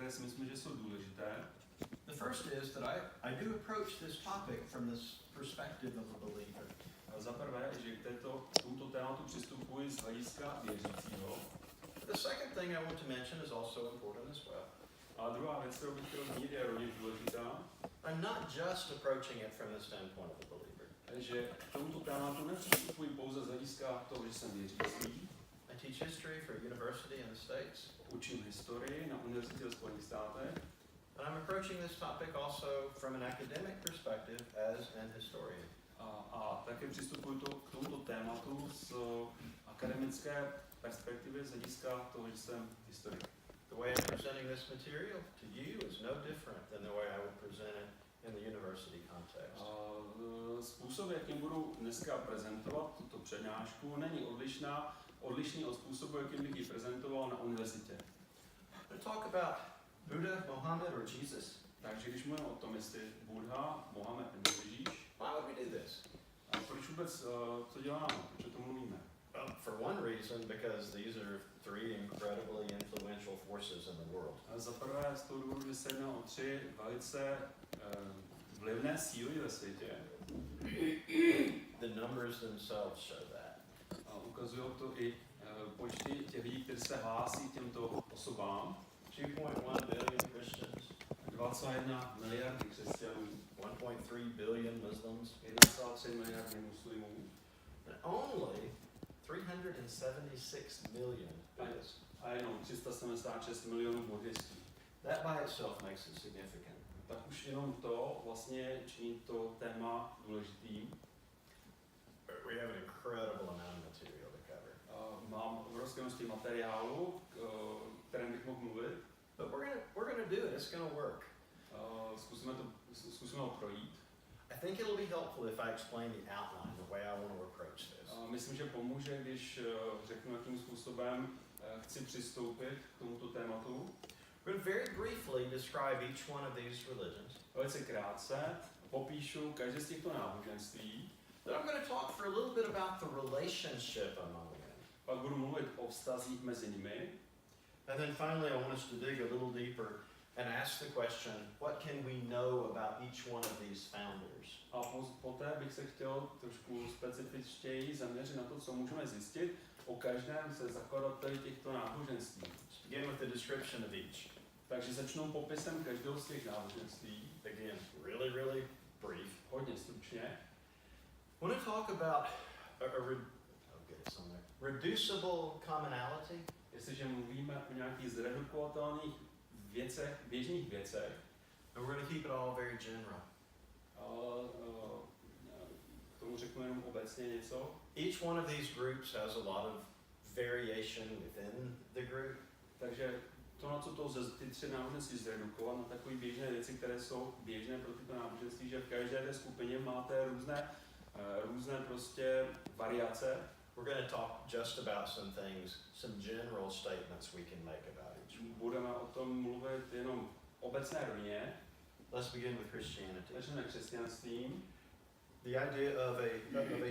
které si myslím, že jsou důležité. The first is that I do approach this topic from this perspective of a believer. Za prvé, že k tomuto tématu přistupuji z hlediska věřícího. The second thing I want to mention is also important as well. A druhá věc, kterou bych chtěl zmínit, je rovněž důležitá. I'm not just approaching it from the standpoint of a believer. Že k tomuto tématu nepřistupuji pouze z hlediska toho, že jsem věřící. I teach history for a university in the States. Učím historii na univerzitě ve Spojených státech. And I'm approaching this topic also from an academic perspective as an historian. A také přistupuji k tomuto tématu z akademické perspektivy, z hlediska toho, že jsem historik. The way I'm presenting this material to you is no different than the way I would present it in the university context. Způsob, jakým budu dneska prezentovat tuto přednášku, není odlišný od způsobu, jakým bych ji prezentoval na univerzitě. We'll talk about Buddha, Mohamed, or Jesus. Takže když mluvíme o tom, jestli Buddha, Mohamed nebo Ježíš, Why would we do this? a proč vůbec to děláme, proč o tom mluvíme? Well, for one reason, because these are three incredibly influential forces in the world. Za prvé z toho důvodu, že se jedná o tři velice vlivné síly ve světě. The numbers themselves show that. A ukazují to i počty těch lidí, kteří se hlásí k těmto osobám. 2.1 billion Christians. 2,1 miliardy křesťanů. 1.3 billion Muslims. 1,3 miliardy muslimů. And only 376 million Buddhists. A jenom 376 milionů buddhistů. That by itself makes it significant. Tak už jenom to vlastně činí to téma důležitým. We have an incredible amount of material to cover. Mám obrovské množství materiálu, kterém bych mohl mluvit. But we're gonna do it. It's gonna work. Zkusíme ho projít. I think it'll be helpful if I explain the outline, the way I want to approach this. Myslím, že pomůže, když řeknu, jakým způsobem chci přistoupit k tomuto tématu. We're going to very briefly describe each one of these religions. Velice krátce popíšu každé z těchto náboženství. Then I'm going to talk for a little bit about the relationship among them. Pak budu mluvit o vztazích mezi nimi. And then finally I want us to dig a little deeper and ask the question, what can we know about each one of these founders? A poté bych se chtěl trošku specifičtěji zaměřit na to, co můžeme zjistit o každém ze zakladateli těchto náboženství. Begin with the description of each. Takže začnu popisem každého z těch náboženství. Again, really brief. Hodně stručně. I want to talk about reducible commonality. Jestliže mluvíme o nějakých zredukovatelných věcech, běžných věcech, and we're going to keep it all very general. K tomu řeknu jenom obecně něco. Each one of these groups has a lot of variation within the group. Takže to, na co to ty tři náboženství zredukovat, na takové běžné věci, které jsou běžné pro tyto náboženství, že v každé té skupině máte různé prostě variace. We're going to talk just about some things, some general statements we can make about each. Budeme o tom mluvit jenom obecné rovině. Let's begin with Christianity. Začneme křesťanstvím. The idea of a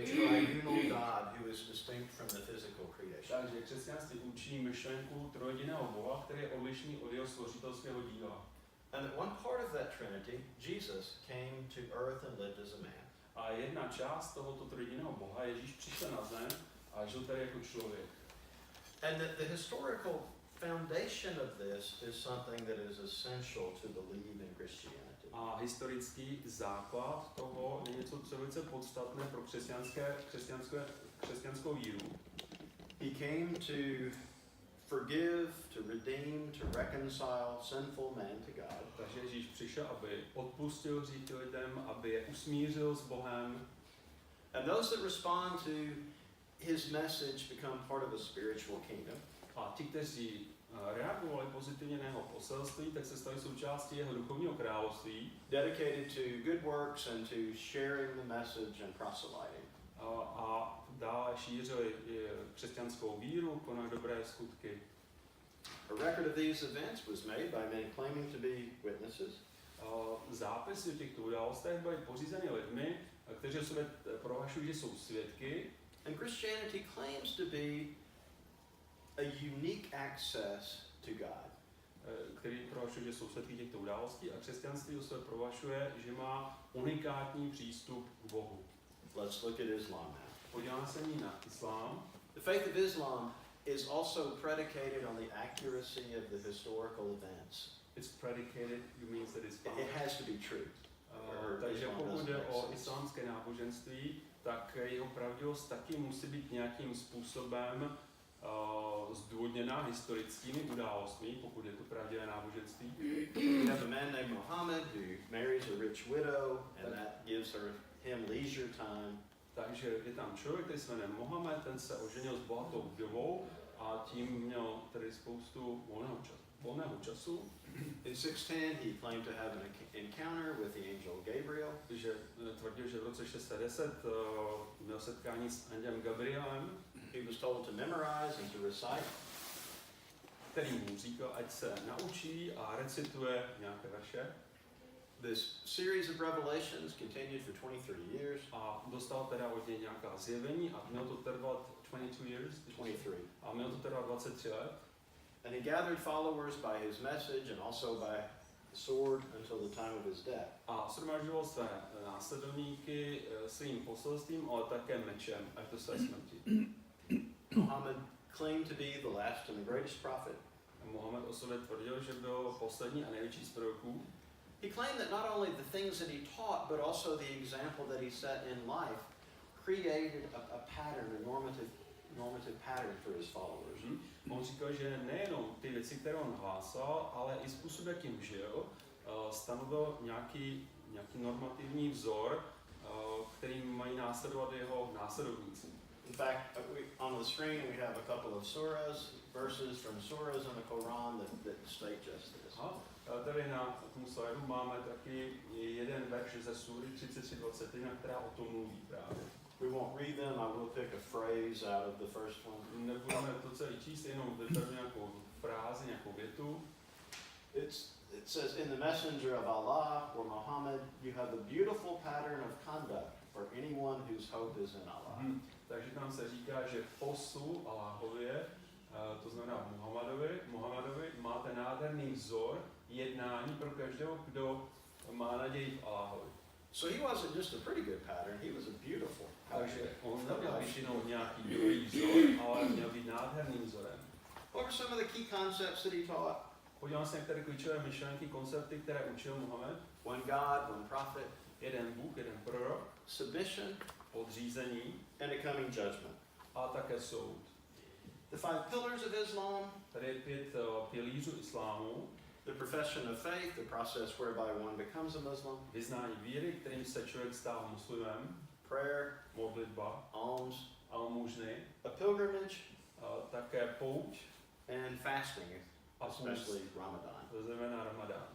triunal God who is distinct from the physical creation. Takže křesťanství učí myšlenku trojjediného Boha, který je odlišný od jeho stvořitelského díla. And that one part of that Trinity, Jesus, came to earth and lived as a man. A jedna část tohoto trojjediného Boha, Ježíš, přišel na zem a žil tady jako člověk. And that the historical foundation of this is something that is essential to believe in Christianity. A historický základ toho je něco, co je velice podstatné pro křesťanskou víru. He came to forgive, to redeem, to reconcile sinful man to God. Takže Ježíš přišel, aby odpustil hříchy lidem, aby je usmířil s Bohem. And those that respond to his message become part of a spiritual kingdom. A ti, kteří reagovali pozitivně na jeho poselství, tak se stali součástí jeho duchovního království. Dedicated to good works and to sharing the message and proselyting. A dále šířili křesťanskou víru, konali dobré skutky. A record of these events was made by men claiming to be witnesses. Zápisy o těchto událostech byly pořízeny lidmi, kteří o sobě prohlašují, že jsou svědky. And Christianity claims to be a unique access to God. který prohlašuje, že jsou svědky těchto událostí, a křesťanství o sebe prohlašuje, že má unikátní přístup k Bohu. Let's look at Islam now. Podíváme se nyní na islám. The faith of Islam is also predicated on the accuracy of the historical events. It's predicated, you means that it's It founded. has to be true. Takže pokud jde o islámské náboženství, tak jeho pravdivost taky musí být nějakým způsobem zdůvodněná historickými událostmi, pokud je to pravdivé náboženství. We have a man named Mohamed who marries a rich widow, and that gives him leisure time. Takže je tam člověk, který se jmenuje Mohamed, ten se oženil s bohatou vdovou a tím měl tedy spoustu volného času. In 610, he claimed to have an encounter with the angel Gabriel. Že tvrdil, že v roce 610 měl setkání s andělem Gabrielem. He was told to memorize and to recite. Který mu říkal, ať se naučí a recituje nějaké verše. This series of revelations continued for 23 years. A dostal teda od něj nějaká zjevení a mělo to trvat 22 years. 23. A mělo to trvat 23 let. And he gathered followers by his message and also by the sword until the time of his death. A shromažďoval své následovníky svým poselstvím, ale také mečem až do své smrti. Muhammad claimed to be the last and the greatest prophet. Mohamed o sobě tvrdil, že byl poslední a největší z proroků. He claimed that not only the things that he taught, but also the example that he set in life created a pattern, a normative pattern for his followers. On říkal, že nejenom ty věci, které on hlásal, ale i způsob, jakým žil, stanovil nějaký normativní vzor, kterým mají následovat jeho následovníci. In fact, on the screen we have a couple of surahs, verses from surahs in the Quran that state just this. Tady na tom slajdu máme taky jeden verš ze Súry 33:21, která o tom mluví právě. We won't read them, I will pick a phrase out of the first one. Nebudeme to celý číst, jenom vyberu nějakou frázi, nějakou větu. It says, in the messenger of Allah, or Muhammad, you have a beautiful pattern of conduct for anyone whose hope is in Allah. Takže tam se říká, že v poslu Allahově, to znamená Muhammadovi, máte nádherný vzor jednání pro každého, kdo má naději v Allahovi. So he wasn't just a pretty good pattern, he was a beautiful pattern. Takže on neměl být jenom nějaký dobrý vzor, ale měl být nádherným vzorem. What were some of the key concepts that he taught? Podívám se některé klíčové myšlenky, koncepty, které učil Mohamed. One God, one prophet. Jeden Bůh, jeden prorok. Submission. Podřízení. And a coming judgment. A také soud. The 5 pillars of Islam. Tady je 5 pilířů islámu. The profession of faith, the process whereby one becomes a Muslim. Vyznání víry, kterým se člověk stává muslimem. Prayer. Modlitba. Alms. Almužny. A pilgrimage. Také pouť. And fasting, especially Ramadan. To znamená Ramadán.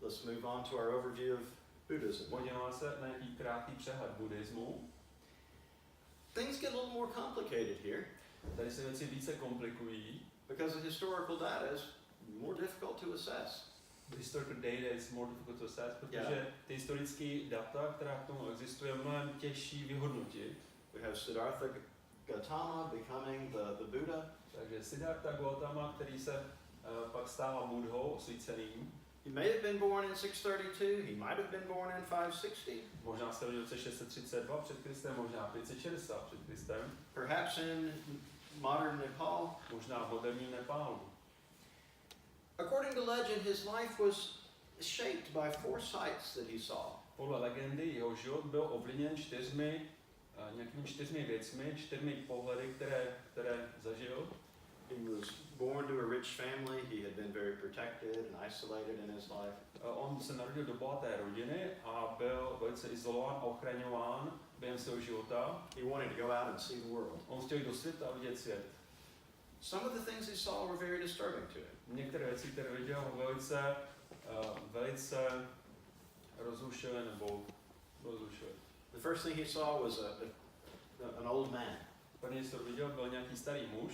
Let's move on to our overview of Buddhism. Podíváme se na nějaký krátký přehled buddhismu. Things get a little more complicated here. Tady se věci více komplikují. Because the historical data is more difficult to assess. The historical data is more difficult to assess, protože ty historické data, která k tomu existuje, je mnohem těžší vyhodnotit. We have Siddhartha Gautama becoming the Buddha. Takže Siddhartha Gautama, který se pak stává Buddhou osvíceným. He may have been born in 632, he might have been born in 560. Možná se rodil v roce 632 před Kristem, možná 560 před Kristem. Perhaps in modern Nepal. Možná v moderním Nepálu. According to legend, his life was shaped by 4 sights that he saw. Podle legendy jeho život byl ovlivněn nějakými 4 věcmi, 4 pohledy, které zažil. He was born to a rich family. He had been very protected and isolated in his life. On se narodil do bohaté rodiny a byl velice izolován a ochraňován během svého života. He wanted to go out and see the world. On chtěl jít do světa a vidět svět. Some of the things he saw were very disturbing to him. Některé věci, které viděl, velice rozrušily. The first thing he saw was an old man. První, co viděl, byl nějaký starý muž.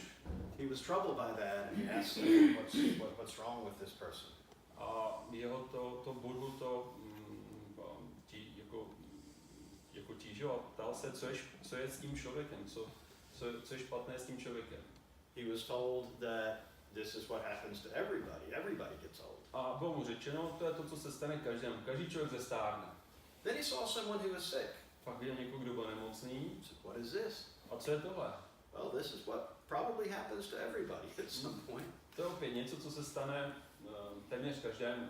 He was troubled by that and he asked him, what's wrong with this person? A jeho to Buddhu to jako tížilo a ptal se, co je s tím člověkem, co je špatné s tím člověkem. He was told that this is what happens to everybody. Everybody gets old. A bylo mu řečeno, to je to, co se stane každému. Každý člověk zestárne. Then he saw someone who was sick. Pak viděl někoho, kdo byl nemocný. He said, what is this? A co je tohle? Well, this is what probably happens to everybody at some point. To je opět něco, co se stane téměř každému.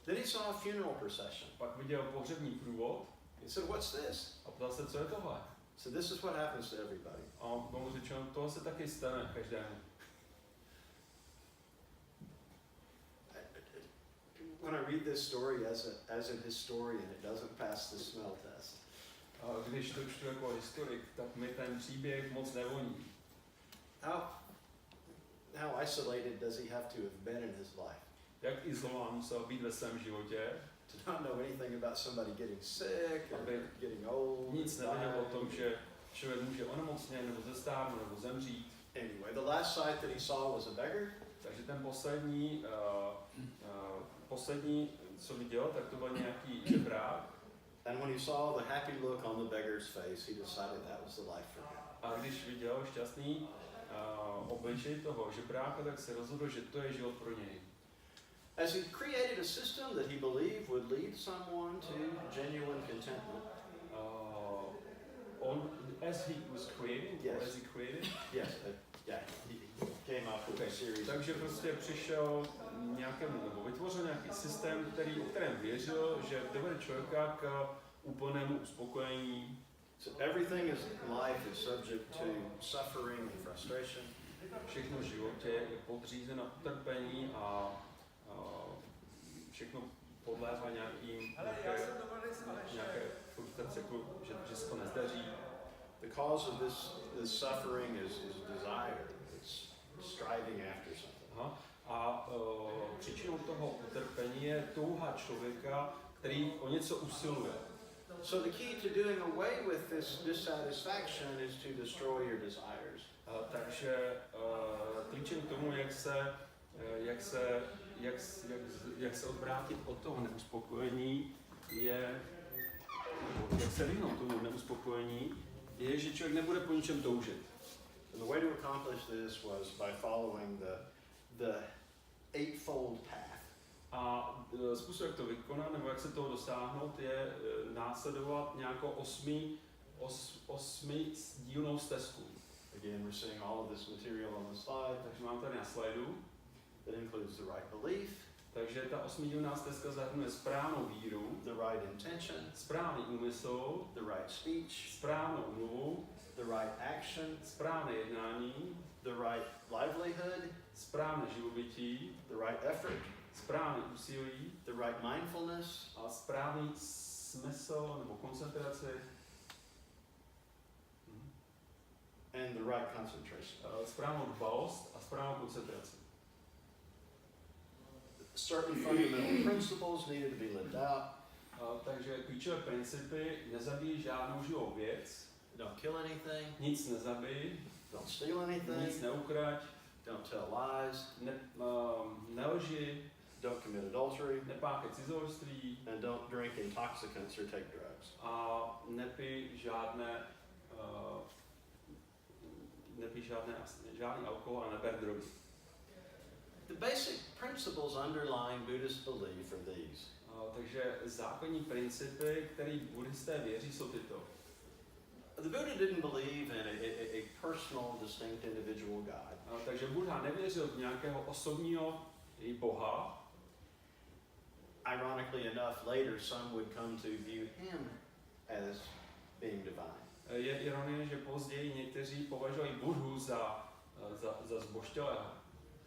Then he saw a funeral procession. Pak viděl pohřební průvod. He said, what's this? A ptal se, co je tohle? So this is what happens to everybody. A bylo mu řečeno, tohle se taky stane každému. When I read this story as an historian, it doesn't pass the smell test. A když to čtu jako historik, tak mi ten příběh moc nevoní. How isolated does he have to have been in his life? Jak izolován musel být ve svém životě, To not know anything about somebody getting sick or aby getting old. nic nevěděl o tom, že člověk může onemocnět, nebo zestárnout, nebo zemřít. Anyway, the last sight that he saw was a beggar. Takže ten poslední, co viděl, tak to byl nějaký žebrák. And when he saw the happy look on the beggar's face, he decided that was the life for him. A když viděl šťastný obličej toho žebráka, tak se rozhodl, že to je život pro něj. As he created a system that he believed would lead someone to genuine contentment. As he was creating, Yes. as he created. Yes, yeah, he came up with a series. Takže prostě přišel nějakému, nebo vytvořil nějaký systém, o kterém věřil, že dovede člověka k úplnému uspokojení. So everything in life is subject to suffering and frustration. Všechno v životě je podřízeno utrpení a všechno podléhá nějaké frustraci, že se to nezdaří. The cause of this suffering is desire. It's striving after something. Aha. A příčinou toho utrpení je touha člověka, který o něco usiluje. So the key to doing away with this dissatisfaction is to destroy your desires. Takže klíčem k tomu, jak se odvrátit od toho neuspokojení, jak se vyhnout tomu neuspokojení, je, že člověk nebude po ničem toužit. And the way to accomplish this was by following the eightfold path. A způsob, jak to vykonat, nebo jak se toho dosáhnout, je následovat nějakou osmidílnou stezku. Again, we're seeing all of this material on the slide. Takže mám tady na slajdu. That includes the right belief. Takže ta osmidílná stezka zahrnuje správnou víru, the right intention, správný úmysl, the right speech, správnou mluvu, the right action, správné jednání, the right livelihood, správné živobytí, the right effort, správné úsilí, the right mindfulness, a správný smysl nebo koncentraci, and the right concentration. Správnou dbalost a správnou koncentraci. Certain fundamental principles needed to be lived out. Takže klíčové principy: nezabij žádnou živou věc, Don't kill anything, nic nezabij, don't steal nic anything, neukrať, don't tell lies, nelži, don't commit adultery, nepáchej cizolství and don't drink intoxicants or take drugs. a nepij žádný alkohol a neber drogy. The basic principles underlying Buddhist belief are these. Takže základní principy, které buddhisté věří, jsou tyto. The Buddha didn't believe in a personal, distinct individual God. Takže Buddha nevěřil v nějakého osobního boha. Ironically enough, later some would come to view him as being divine. Je ironie, že později někteří považují Buddhu za zbožtělého.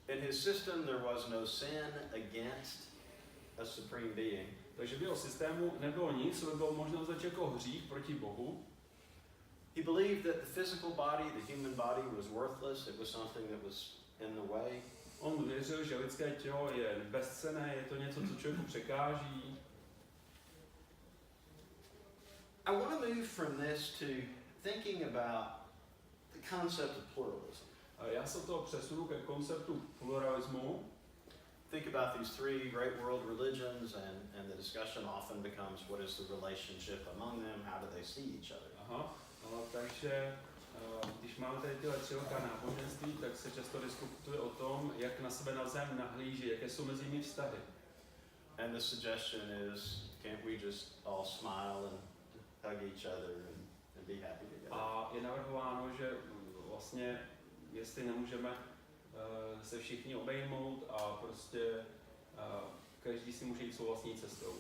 In his system there was no sin against a supreme being. Takže v jeho systému nebylo nic, co by bylo možné označit jako hřích proti Bohu. He believed that the physical body, the human body, was worthless. It was something that was in the way. On věřil, že lidské tělo je bezcenné, je to něco, co člověku překáží. I want to move from this to thinking about the concept of pluralism. Já se toho přesunu ke konceptu pluralismu. Think about these three great world religions, and the discussion often becomes what is the relationship among them, how do they see each other. Aha, takže když máme tady tyhle tři velká náboženství, tak se často diskutuje o tom, jak na sebe navzájem nahlíží, jaké jsou mezi nimi vztahy. And the suggestion is, can't we just all smile and hug each other and be happy together? A je navrhováno, že vlastně, jestli nemůžeme se všichni obejmout a prostě každý si může jít svou vlastní cestou.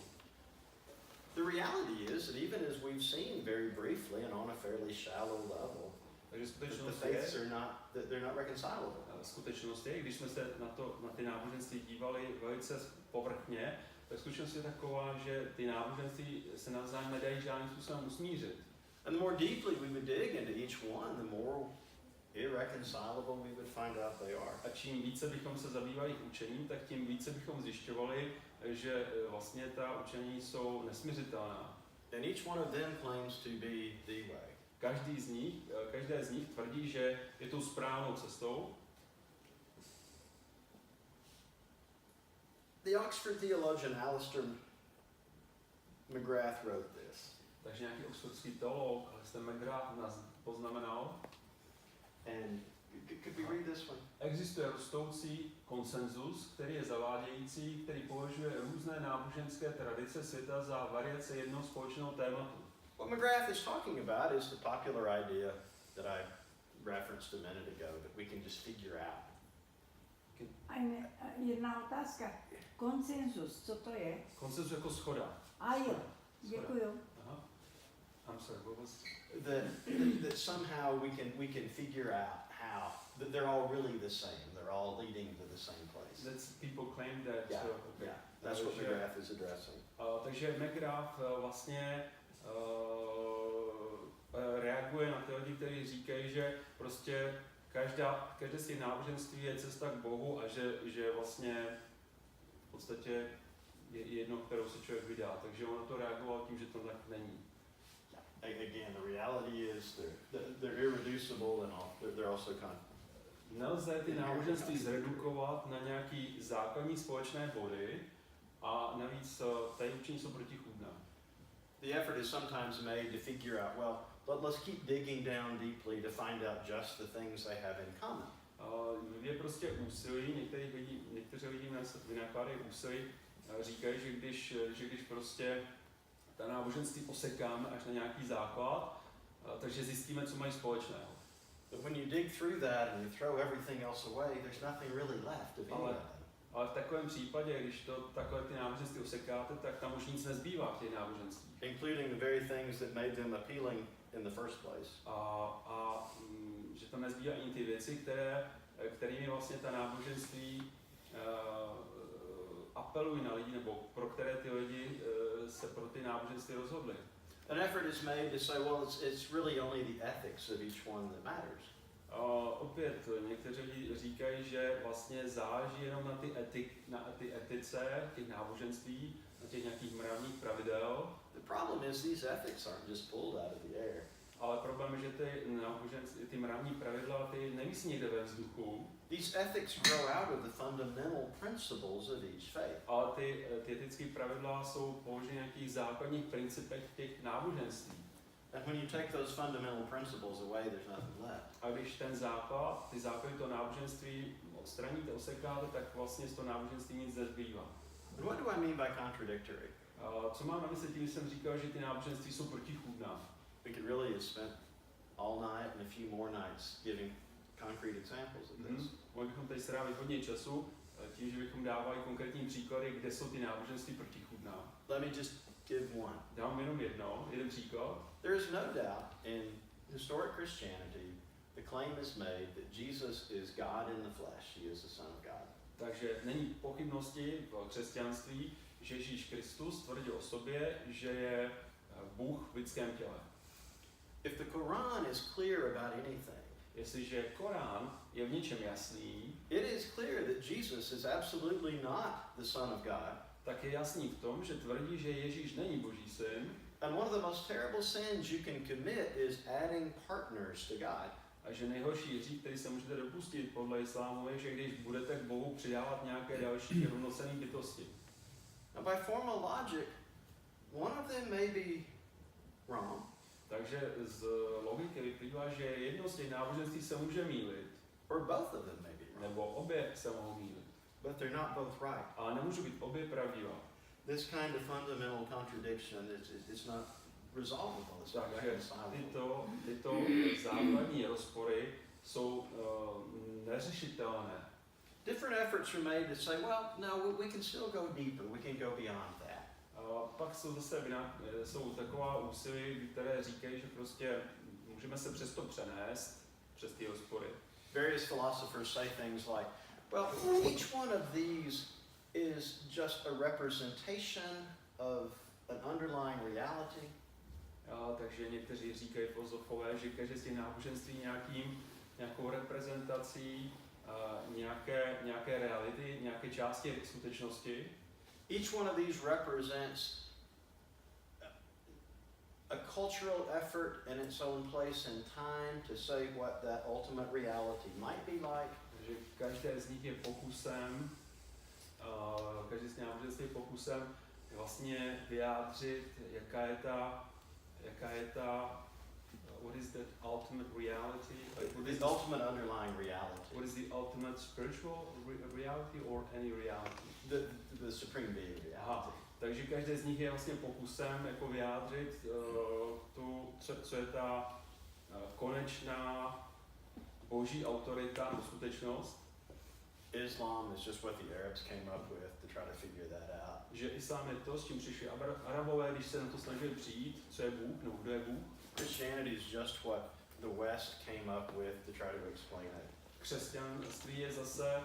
The reality is that even as we've seen very briefly and on a fairly shallow level, Takže the skutečnost faiths je, are not, they're not reconcilable. skutečnost je, když jsme se na ty náboženství dívali velice povrchně, tak skutečnost je taková, že ty náboženství se navzájem nedají žádným způsobem usmířit. And the more deeply we would dig into each one, the more irreconcilable we would find out they are. A čím více bychom se zabývali učením, tak tím více bychom zjišťovali, že vlastně ta učení jsou nesmiřitelná. And each one of them claims to be the way. Každé z nich tvrdí, že je tou správnou cestou. The Oxford theologian Alistair McGrath wrote this. Takže nějaký oxfordský teolog, Alistair McGrath, nás poznamenal. And could we read this one? Existuje rostoucí konsenzus, který je zavádějící, který považuje různé náboženské tradice světa za variace jednoho společného tématu. What McGrath is talking about is the popular idea that I referenced a minute ago, that we can just figure out. A jedna otázka. Konsenzus, co to je? Konsenzus jako shoda. A jo, děkuju. Aha. I'm sorry, what was... That somehow we can figure out how that they're all really the same. They're all leading to the same place. That's people claim that. Yeah, Okay. yeah. That's what McGrath is addressing. Takže McGrath vlastně reaguje na ty lidi, kteří říkají, že prostě každé z těch náboženství je cesta k Bohu a že vlastně v podstatě je jedno, kterou se člověk vydá. Takže on na to reagoval tím, že to tak není. Again, the reality is they're irreducible and they're also Nelze ty náboženství zredukovat na nějaký základní společné body a navíc tady učení jsou protichůdná. The effort is sometimes made to figure out, well, let's keep digging down deeply to find out just the things they have in common. Je prostě úsilí, někteří lidi vynakládají úsilí, říkají, že když prostě ta náboženství osekáme až na nějaký základ, takže zjistíme, co mají společného. But when you dig through that and you throw everything else away, there's nothing really left of any of them. Ale v takovém případě, když to takhle ty náboženství osekáte, tak tam už nic nezbývá v těch náboženství. Including the very things that made them appealing in the first place. Že tam nezbývá ani ty věci, kterými vlastně ta náboženství apelují na lidi, nebo pro které ty lidi se pro ty náboženství rozhodli. An effort is made to say, well, it's really only the ethics of each one that matters. Opět někteří lidi říkají, že vlastně záleží jenom na ty etice těch náboženství, na těch nějakých mravních pravidel. The problem is these ethics aren't just pulled out of the air. Ale problém je, že ty mravní pravidla ty nevisí někde ve vzduchu. These ethics grow out of the fundamental principles of each faith. Ale ty etické pravidla jsou položeny na nějakých základních principech těch náboženství. And when you take those fundamental principles away, there's nothing left. A když ty základy toho náboženství odstraníte, osekáte, tak vlastně z toho náboženství nic nezbývá. And what do I mean by contradictory? Co mám na mysli tím, když jsem říkal, že ty náboženství jsou protichůdná? We could really have spent all night and a few more nights giving concrete examples of this. Mohli bychom tady strávit hodně času tím, že bychom dávali konkrétní příklady, kde jsou ty náboženství protichůdná. Let me just give one. Dám jenom jeden příklad. There is no doubt in historic Christianity, the claim is made that Jesus is God in the flesh. He is the Son of God. Takže není pochybnosti v křesťanství, že Ježíš Kristus tvrdí o sobě, že je Bůh v lidském těle. If the Quran is clear about anything, jestliže Korán je v něčem jasný, it is clear that Jesus is absolutely not the Son of God. Tak je jasný v tom, že tvrdí, že Ježíš není Boží syn. And one of the most terrible sins you can commit is adding partners to God. A že nejhorší hřích, který se můžete dopustit podle islámu, je, že když budete k Bohu přidávat nějaké další rovnocenné bytosti. Now by formal logic, one of them may be wrong, Takže z logiky vyplývá, že jedno z těch náboženství se může mýlit, or both of them may be wrong. nebo obě se mohou mýlit. But they're not both right. Ale nemůžou být obě pravdivá. This kind of fundamental contradiction is not resolvable. It's not Takže reconcilable. tyto základní rozpory jsou neřešitelné. Different efforts are made to say, well, no, we can still go deeper. We can go beyond that. A pak jsou zase jsou taková úsilí, které říkají, že prostě můžeme se přesto přenést přes ty rozpory. Various philosophers say things like, well, each one of these is just a representation of an underlying reality. Takže někteří říkají filozofové, že každé z těch náboženství nějakou reprezentací nějaké reality, nějaké části skutečnosti. Each one of these represents a cultural effort in its own place and time to say what that ultimate reality might be like. Takže každé z nich je pokusem, každý z náboženství je pokusem vlastně vyjádřit, jaká je ta what is that ultimate reality? The ultimate underlying reality. What is the ultimate spiritual reality or any reality? The supreme being reality. Aha, takže každé z nich je vlastně pokusem jako vyjádřit co je ta konečná boží autorita nebo skutečnost. Islam is just what the Arabs came up with to try to figure that out. Že islám je to, s čím přišli Arabové, když se na to snažili přijít, co je Bůh, nebo kdo je Bůh. Christianity is just what the West came up with to try to explain it. Křesťanství je zase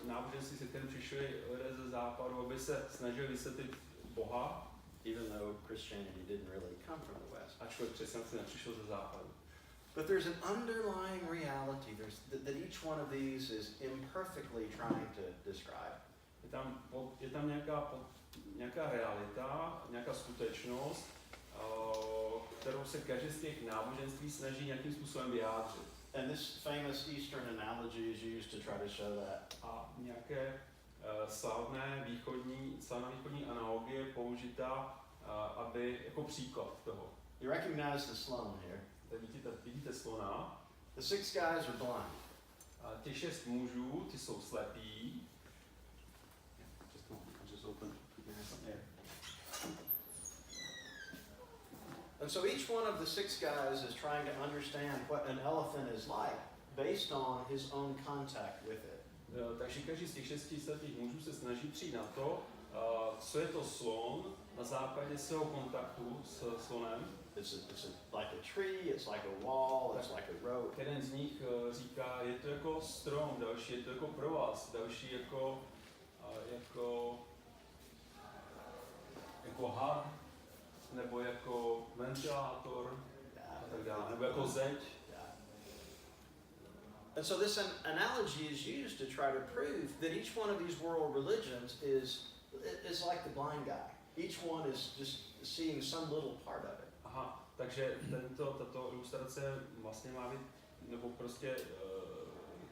náboženství, se kterým přišli lidé ze západu, aby se snažili vysvětlit Boha, even though Christianity didn't really come from the West. Ačkoliv křesťanství nepřišlo ze západu. But there's an underlying reality that each one of these is imperfectly trying to describe. Je tam nějaká realita, nějaká skutečnost, kterou se každý z těch náboženství snaží nějakým způsobem vyjádřit. And this famous Eastern analogy is used to try to show that. A nějaké slavné východní analogie použita, aby jako příklad toho. You recognize the slone here. Vidíte slona. The 6 guys are blind. A těch 6 mužů, ty jsou slepí. And so each one of the 6 guys is trying to understand what an elephant is like based on his own contact with it. Takže každý z těch 6 slepých mužů se snaží přijít na to, co je to slon na základě svého kontaktu s slonem. It's like a tree, it's like a wall, it's like a road. Jeden z nich říká, je to jako strom, další je to jako provaz, další jako had, nebo jako ventilátor a tak dále, nebo jako zeď. And so this analogy is used to try to prove that each one of these world religions is like the blind guy. Each one is just seeing some little part of it. Aha, takže tato ilustrace vlastně má být, nebo prostě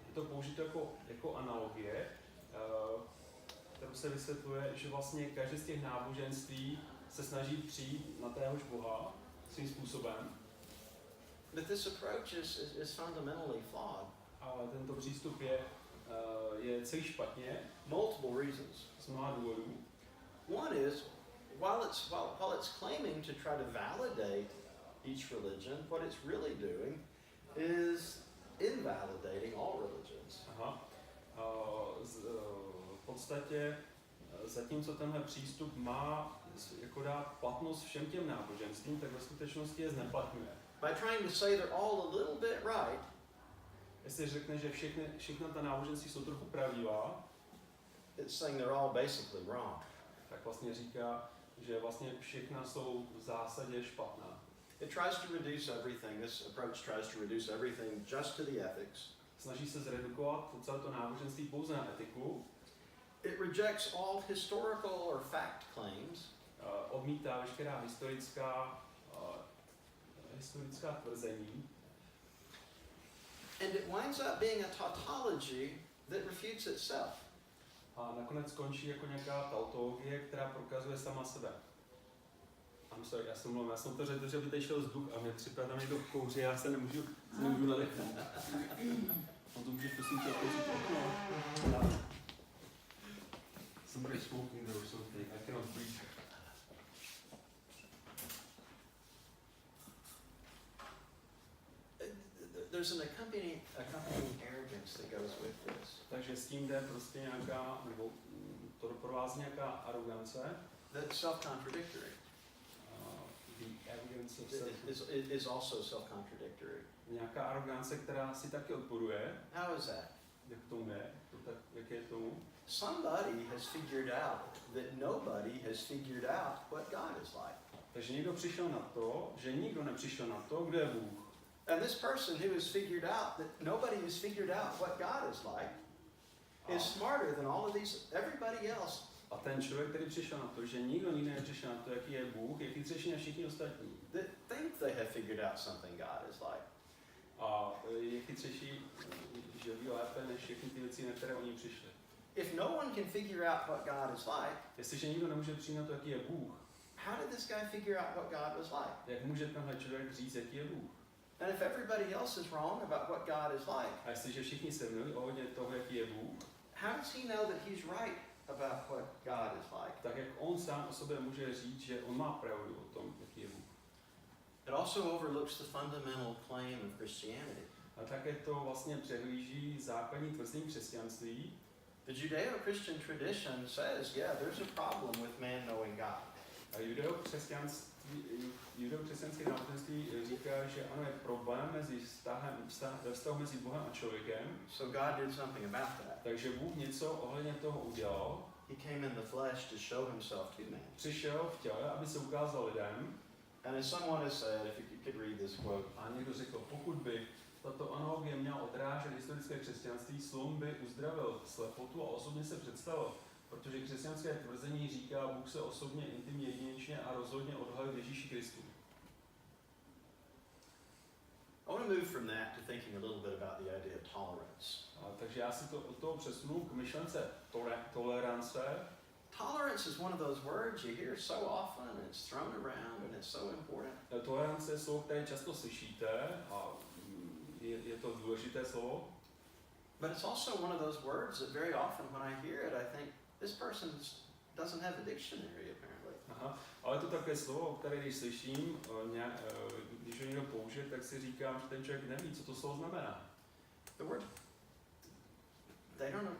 je to použito jako analogie, kterou se vysvětluje, že vlastně každé z těch náboženství se snaží přijít na téhož Boha svým způsobem. But this approach is fundamentally flawed. Ale tento přístup je celý špatně. Multiple reasons. Z mnoha důvodů. One is, while it's claiming to try to validate each religion, what it's really doing is invalidating all religions. Aha. V podstatě zatímco tenhle přístup má jako dát platnost všem těm náboženstvím, tak ve skutečnosti je zneplatňuje. By trying to say they're all a little bit right, jestli řekne, že všechna ta náboženství jsou trochu pravdivá, it's saying they're all basically wrong. Tak vlastně říká, že vlastně všechna jsou v zásadě špatná. It tries to reduce everything. This approach tries to reduce everything just to the ethics. Snaží se zredukovat celé to náboženství pouze na etiku. It rejects all historical or fact claims. Odmítá veškerá historická tvrzení. And it winds up being a tautology that refutes itself. A nakonec skončí jako nějaká tautologie, která prokazuje sama sebe. I'm sorry, já jsem to řekl, že by tady šel vzduch a mě připadá někdo v kouři, já se nemůžu nadechnout. On to může prosím tě otevřít okno. Somebody smoking there or something, I cannot breathe. There's an accompanying arrogance that goes with this. Takže s tím jde prostě nějaká, nebo to doprovází nějaká arogance. That's self-contradictory. The arrogance of Is also self-contradictory. Nějaká arogance, která si taky odporuje. How is that? Jak tomu je? Jak je tomu? Somebody has figured out that nobody has figured out what God is like. Takže někdo přišel na to, že nikdo nepřišel na to, kdo je Bůh. And this person who has figured out that nobody has figured out what God is like is smarter than all of everybody else. A ten člověk, který přišel na to, že nikdo nikdy nepřišel na to, jaký je Bůh, je chytřejší než všichni ostatní. That think they have figured out something God is like. A je chytřejší, že ví lépe než všechny ty věci, na které oni přišli. If no one can figure out what God is like, Jestliže nikdo nemůže přijít na to, jaký je Bůh, how did this guy figure out what God was like? jak může tenhle člověk říct, jaký je Bůh? And if everybody else is wrong about what God is like, A jestliže všichni se mluví ohledně toho, jaký je Bůh, how does he know that he's right about what God is like? tak jak on sám o sobě může říct, že on má pravdu o tom, jaký je Bůh. It also overlooks the fundamental claim of Christianity. A také to vlastně přehlíží základní tvrzení křesťanství. The Judeo-Christian tradition says, yeah, there's a problem with man knowing God. A judeo-křesťanské náboženství říká, že ano, je problém mezi vztahu mezi Bohem a člověkem. So God did something about that. Takže Bůh něco ohledně toho udělal. He came in the flesh to show himself to man. Přišel v těle, aby se ukázal lidem. And as someone has said, if you could read this quote, A někdo řekl, pokud by tato analogie měla odrážet historické křesťanství, slon by uzdravil slepotu a osobně se představil. Protože křesťanské tvrzení říká, Bůh se osobně, intimně, jedinečně a rozhodně odhalil Ježíši Kristu. I want to move from that to thinking a little bit about the idea of tolerance. Takže já si to od toho přesunu k myšlence tolerance. Tolerance is one of those words you hear so often and it's thrown around and it's so important. Tolerance je slovo, které často slyšíte a je to důležité slovo. But it's also one of those words that very often when I hear it, I think, this person doesn't have a dictionary apparently. Aha, ale to také slovo, které když slyším, když ho někdo použije, tak si říkám, že ten člověk neví, co to slovo znamená. The word, they don't know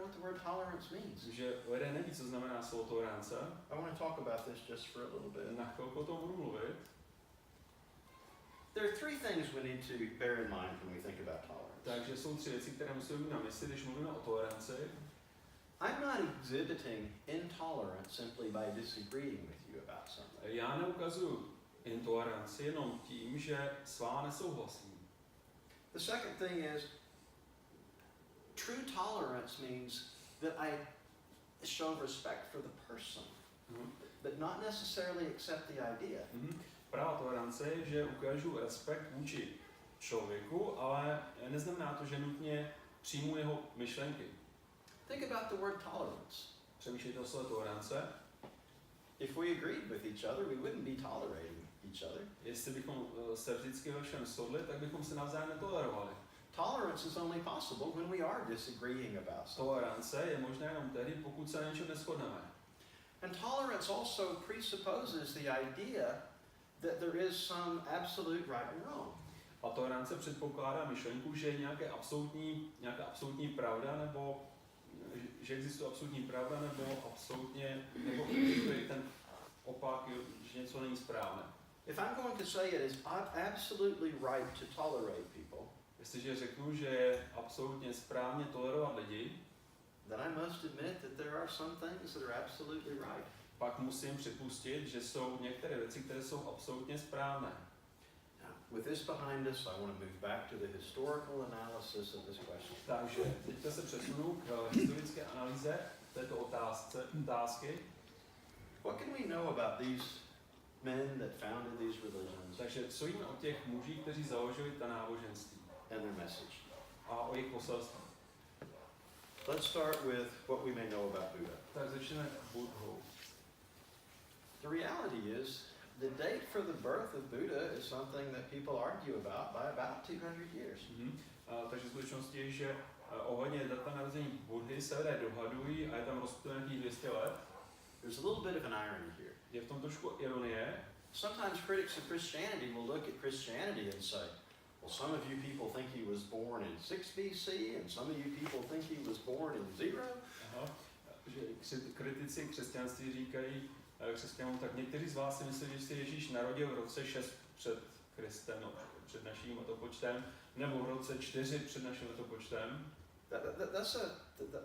what the word tolerance means. Že lidé neví, co znamená slovo tolerance. I want to talk about this just for a little bit. Na chvilku o tom budu mluvit. There are three things we need to bear in mind when we think about tolerance. Takže jsou tři věci, které musíme mít na mysli, když mluvíme o toleranci. I'm not exhibiting intolerance simply by disagreeing with you about something. Já neukazuju intoleranci jenom tím, že s vámi nesouhlasím. The second thing is, true tolerance means that I show respect for the person, but not necessarily accept the idea. Pravá tolerance je, že ukážu respekt vůči člověku, ale neznamená to, že nutně přijmu jeho myšlenky. Think about the word tolerance. Přemýšlejte o slovo tolerance. If we agreed with each other, we wouldn't be tolerating each other. Jestli bychom se vždycky ve všem shodli, tak bychom se navzájem netolerovali. Tolerance is only possible when we are disagreeing about something. Tolerance je možná jenom tehdy, pokud se na něčem neshodneme. And tolerance also presupposes the idea that there is some absolute right and wrong. A tolerance předpokládá myšlenku, že je nějaká absolutní pravda, nebo že existuje absolutní pravda, nebo ten opak, že něco není správné. If I'm going to say it is absolutely right to tolerate people, Jestliže řeknu, že je absolutně správně tolerovat lidi, then I must admit that there are some things that are absolutely right. pak musím připustit, že jsou některé věci, které jsou absolutně správné. With this behind us, I want to move back to the historical analysis of this question. Takže teďka se přesunu k historické analýze této otázky. What can we know about these men that founded these religions Takže co víme o těch mužích, kteří založili ta náboženství and their message? a o jejich poselství? Let's start with what we may know about Buddha. Tak začneme Buddhou. The reality is, the date for the birth of Buddha is something that people argue about by about 200 years. Takže skutečnost je, že ohledně data narození Budhy se lidé dohadují a je tam rozptyl nějakých 200 let. There's a little bit of an irony here. Je v tom trošku ironie. Sometimes critics of Christianity will look at Christianity and say, well, some of you people think he was born in 6 BC and some of you people think he was born in 0. Že kritici křesťanství říkají křesťanům, tak někteří z vás si myslí, že se Ježíš narodil v roce 6 před Kristem, no, před naším letopočtem, nebo v roce 4 před naším letopočtem.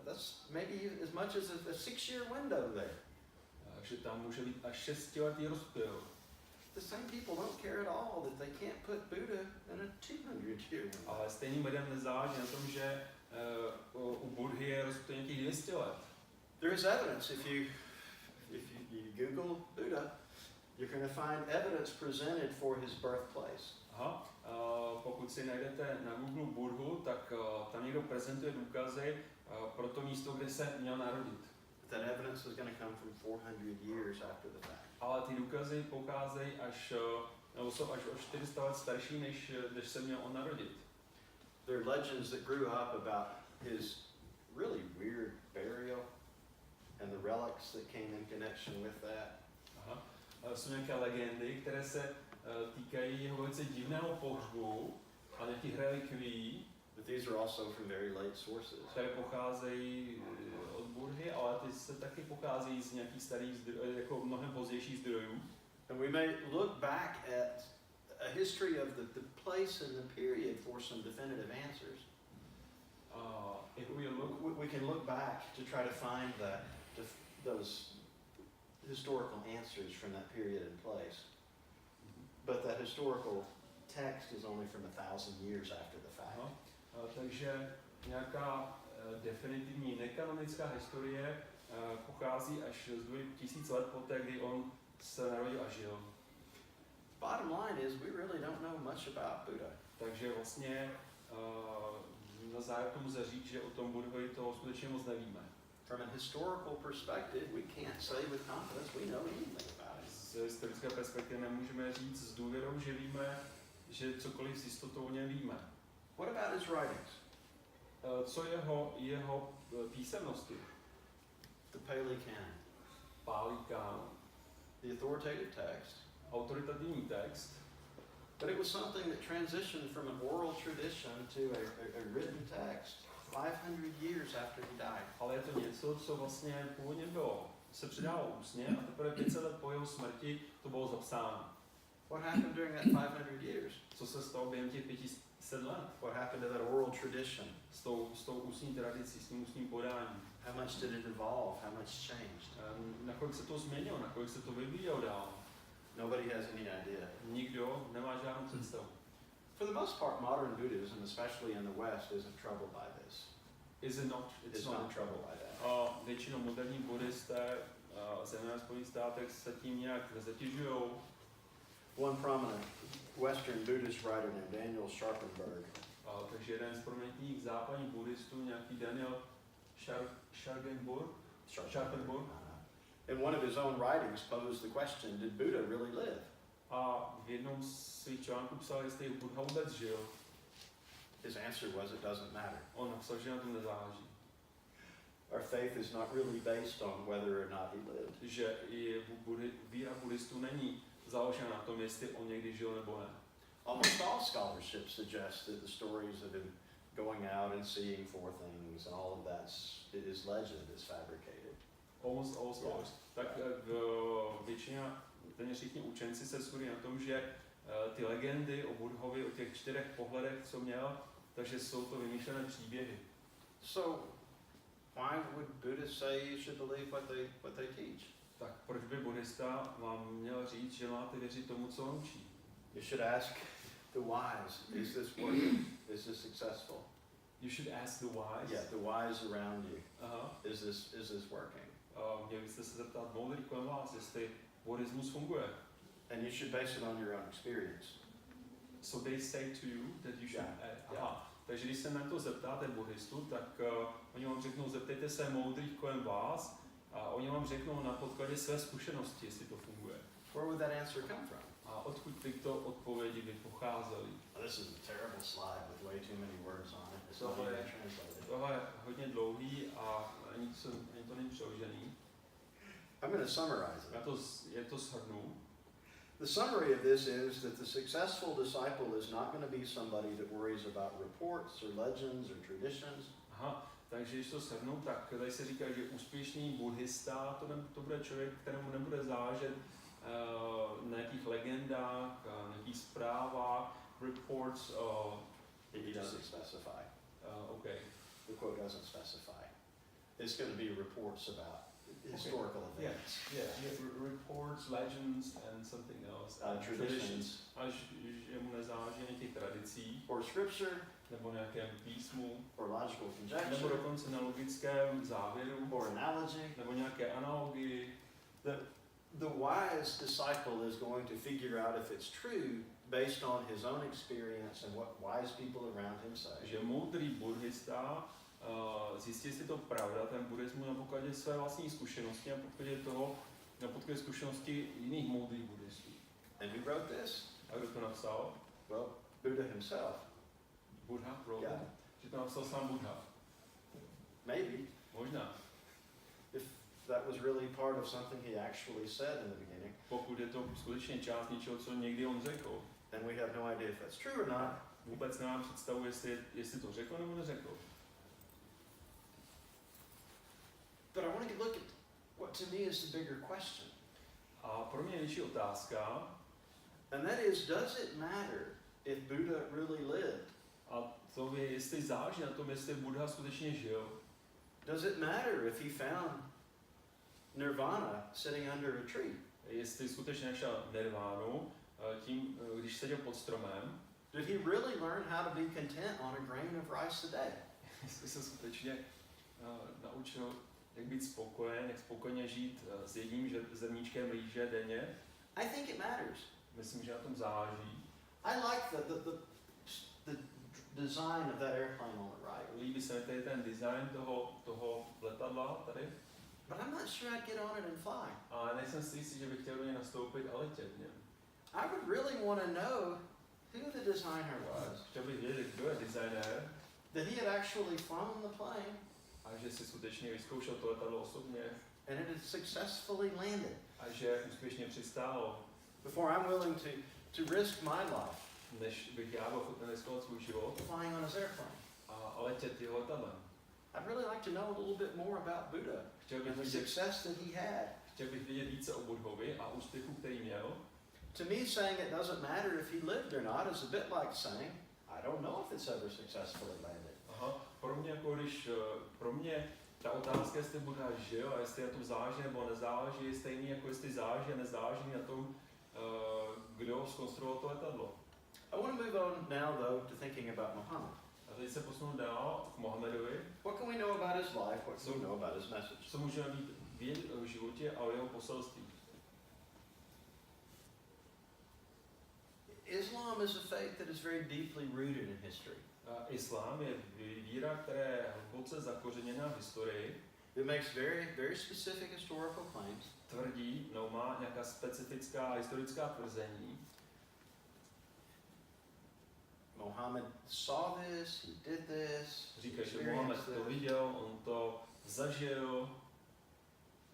That's maybe as much as a 6-year window there. Takže tam může být až 6letý rozptyl. The same people don't care at all that they can't put Buddha in a 200-year window. Ale stejným lidem nezáleží na tom, že u Budhy je rozptyl nějakých 200 let. There is evidence if you Google Buddha, you're going to find evidence presented for his birthplace. Pokud si najdete na Google Budhu, tak tam někdo prezentuje důkazy pro to místo, kde se měl narodit. That evidence is going to come from 400 years after the fact. Ale ty důkazy pocházejí nebo jsou až o 400 let starší, než se měl on narodit. There are legends that grew up about his really weird burial and the relics that came in connection with that. Jsou nějaké legendy, které se týkají jeho velice divného pohřbu a nějakých relikví. But these are also from very late sources. Které pocházejí od Budhy, ale ty se taky pocházejí z nějakých starých zdrojů, jako mnohem pozdějších zdrojů. And we may look back at a history of the place and the period for some definitive answers. We can look back to try to find those historical answers from that period and place. But that historical text is only from 1,000 years after the fact. Takže nějaká definitivní nekanonická historie pochází až z 1000 let poté, kdy on se narodil a žil. Bottom line is we really don't know much about Buddha. Takže vlastně na závěr tomu lze říct, že o tom Budhovi toho skutečně moc nevíme. From a historical perspective, we can't say with confidence we know anything about it. Z historické perspektivy nemůžeme říct s důvěrou, že víme, že cokoliv s jistotou o něm víme. What about his writings? Co jeho písemnosti? The Pali Canon. Pálí kánon. The authoritative text. Autoritativní text. But it was something that transitioned from an oral tradition to a written text 500 years after he died. Ale je to něco, co vlastně původně se předávalo ústně a teprve 500 let po jeho smrti to bylo zapsáno. What happened during that 500 years? Co se stalo během těch 500 let? What happened to that oral tradition? S tou ústní tradicí, s tím ústním podáním. How much did it evolve? How much changed? Nakolik se to změnilo, nakolik se to vyvíjelo dál? Nobody has any idea. Nikdo nemá žádnou představu. For the most part, modern Buddhism, especially in the West, isn't troubled by this. It's not troubled by that. Většinou moderní buddhisté, zejména v Spojených státech, se tím nějak nezatěžují. One prominent Western Buddhist writer named Daniel Sharpenberg. Takže jeden z prominentních západních buddhistů, nějaký Daniel Sharpenberg, in one of his own writings posed the question, did Buddha really live? A v jednom z svých článků psal, jestli Buddha vůbec žil. His answer was, it doesn't matter. On napsal, že na tom nezáleží. Our faith is not really based on whether or not he lived. Že víra buddhistů není založena na tom, jestli on někdy žil nebo ne. Almost all scholarship suggests that the stories of him going out and seeing four things and all of that is legend, is fabricated. Almost all scholars. Tak většina, téměř všichni učenci se shodují na tom, že ty legendy o Budhovi, o těch 4 pohledech, co měl, takže jsou to vymýšlené příběhy. So, why would Buddha say you should believe what they teach? Tak proč by buddhista vám měl říct, že máte věřit tomu, co on učí? You should ask the wise, is this working? Is this successful? You should ask the wise? Yeah, the wise around you. Uh-huh. Is this working? Měli byste se zeptat moudrých kolem vás, jestli buddhismus funguje. And you should base it on your own experience. So they say to you that you should... Takže když se na to zeptáte buddhistů, tak oni vám řeknou, zeptejte se moudrých kolem vás a oni vám řeknou na podkladě své zkušenosti, jestli to funguje. Where would that answer come from? A odkud tyto odpovědi by pocházely? This is a terrible slide with way too many words on it. It's not Tohle even je, translated. tohle je hodně dlouhý a ani to není přeložený. I'm going to summarize it. Je to shrnu. The summary of this is that the successful disciple is not going to be somebody that worries about reports or legends or traditions. Aha, takže když to shrnu, tak tady se říká, že úspěšný buddhista to bude člověk, kterému nebude záležet na nějakých legendách, nějakých zprávách, reports. He doesn't specify. Okay. The quote doesn't specify. It's going to be reports about historical events. Yeah, reports, legends, and something else. Traditions. Až mu nezáleží na těch tradicích. Or scripture. Nebo nějakém písmu. Or logical conjecture. Nebo dokonce na logickém závěru. Or analogy. Nebo nějaké analogii. The wise disciple is going to figure out if it's true based on his own experience and what wise people around him say. Že moudrý buddhista zjistí, jestli to pravda, ten buddhismus na základě své vlastní zkušenosti a na základě zkušenosti jiných moudrých buddhistů. And who wrote this? A kdo to napsal? Well, Buddha himself. Buddha wrote Yeah. Že to napsal sám Buddha. Maybe. Možná. If that was really part of something he actually said in the beginning. Pokud je to skutečně část něčeho, co někdy on řekl. And we have no idea if that's true or not. Vůbec nemám představu, jestli to řekl nebo neřekl. But I want to look at what to me is the bigger question. A pro mě je větší otázka. And that is, does it matter if Buddha really lived? A to je, jestli záleží na tom, jestli Buddha skutečně žil. Does it matter if he found nirvana sitting under a tree? Jestli skutečně našel nirvánu tím, když seděl pod stromem. Did he really learn how to be content on a grain of rice a day? Jestli se skutečně naučil, jak být spokojen, jak spokojeně žít s jedním zrníčkem rýže denně. I think it matters. Myslím, že na tom záleží. I like the design of that airplane on the right. Líbí se mi tady ten design toho letadla tady. But I'm not sure I'd get on it and fly. A nejsem si jistý, že bych chtěl do něj nastoupit a letět v něm. I would really want to know who the designer was. Chtěl bych vědět, kdo je designér. That he had actually flown the plane. A že si skutečně vyzkoušel to letadlo osobně. And it had successfully landed. A že úspěšně přistálo. Before I'm willing to risk my life. Než bych já byl ochoten riskovat svůj život. Flying on his airplane. A letět jeho letadlem. I'd really like to know a little bit more about Buddha and the success that he had. Chtěl bych vědět více o Buddhovi a úspěchu, který měl. To me, saying it doesn't matter if he lived or not is a bit like saying, I don't know if it's ever successfully landed. Aha, pro mě ta otázka, jestli Buddha žil a jestli na tom záleží nebo nezáleží, je stejný jako jestli záleží a nezáleží na tom, kdo zkonstruoval to letadlo. I want to move on now, though, to thinking about Mohammed. A teď se posunu dál k Mohamedovi. What can we know about his life? What can we know about his message? Co můžeme vědět o životě a o jeho poselství? Islam is a faith that is very deeply rooted in history. Islám je víra, která je hluboce zakořeněná v historii. It makes very specific historical claims. Tvrdí, má nějaká specifická historická tvrzení. Mohammed saw this, he did this, Říká, že Mohamed to viděl, on to zažil.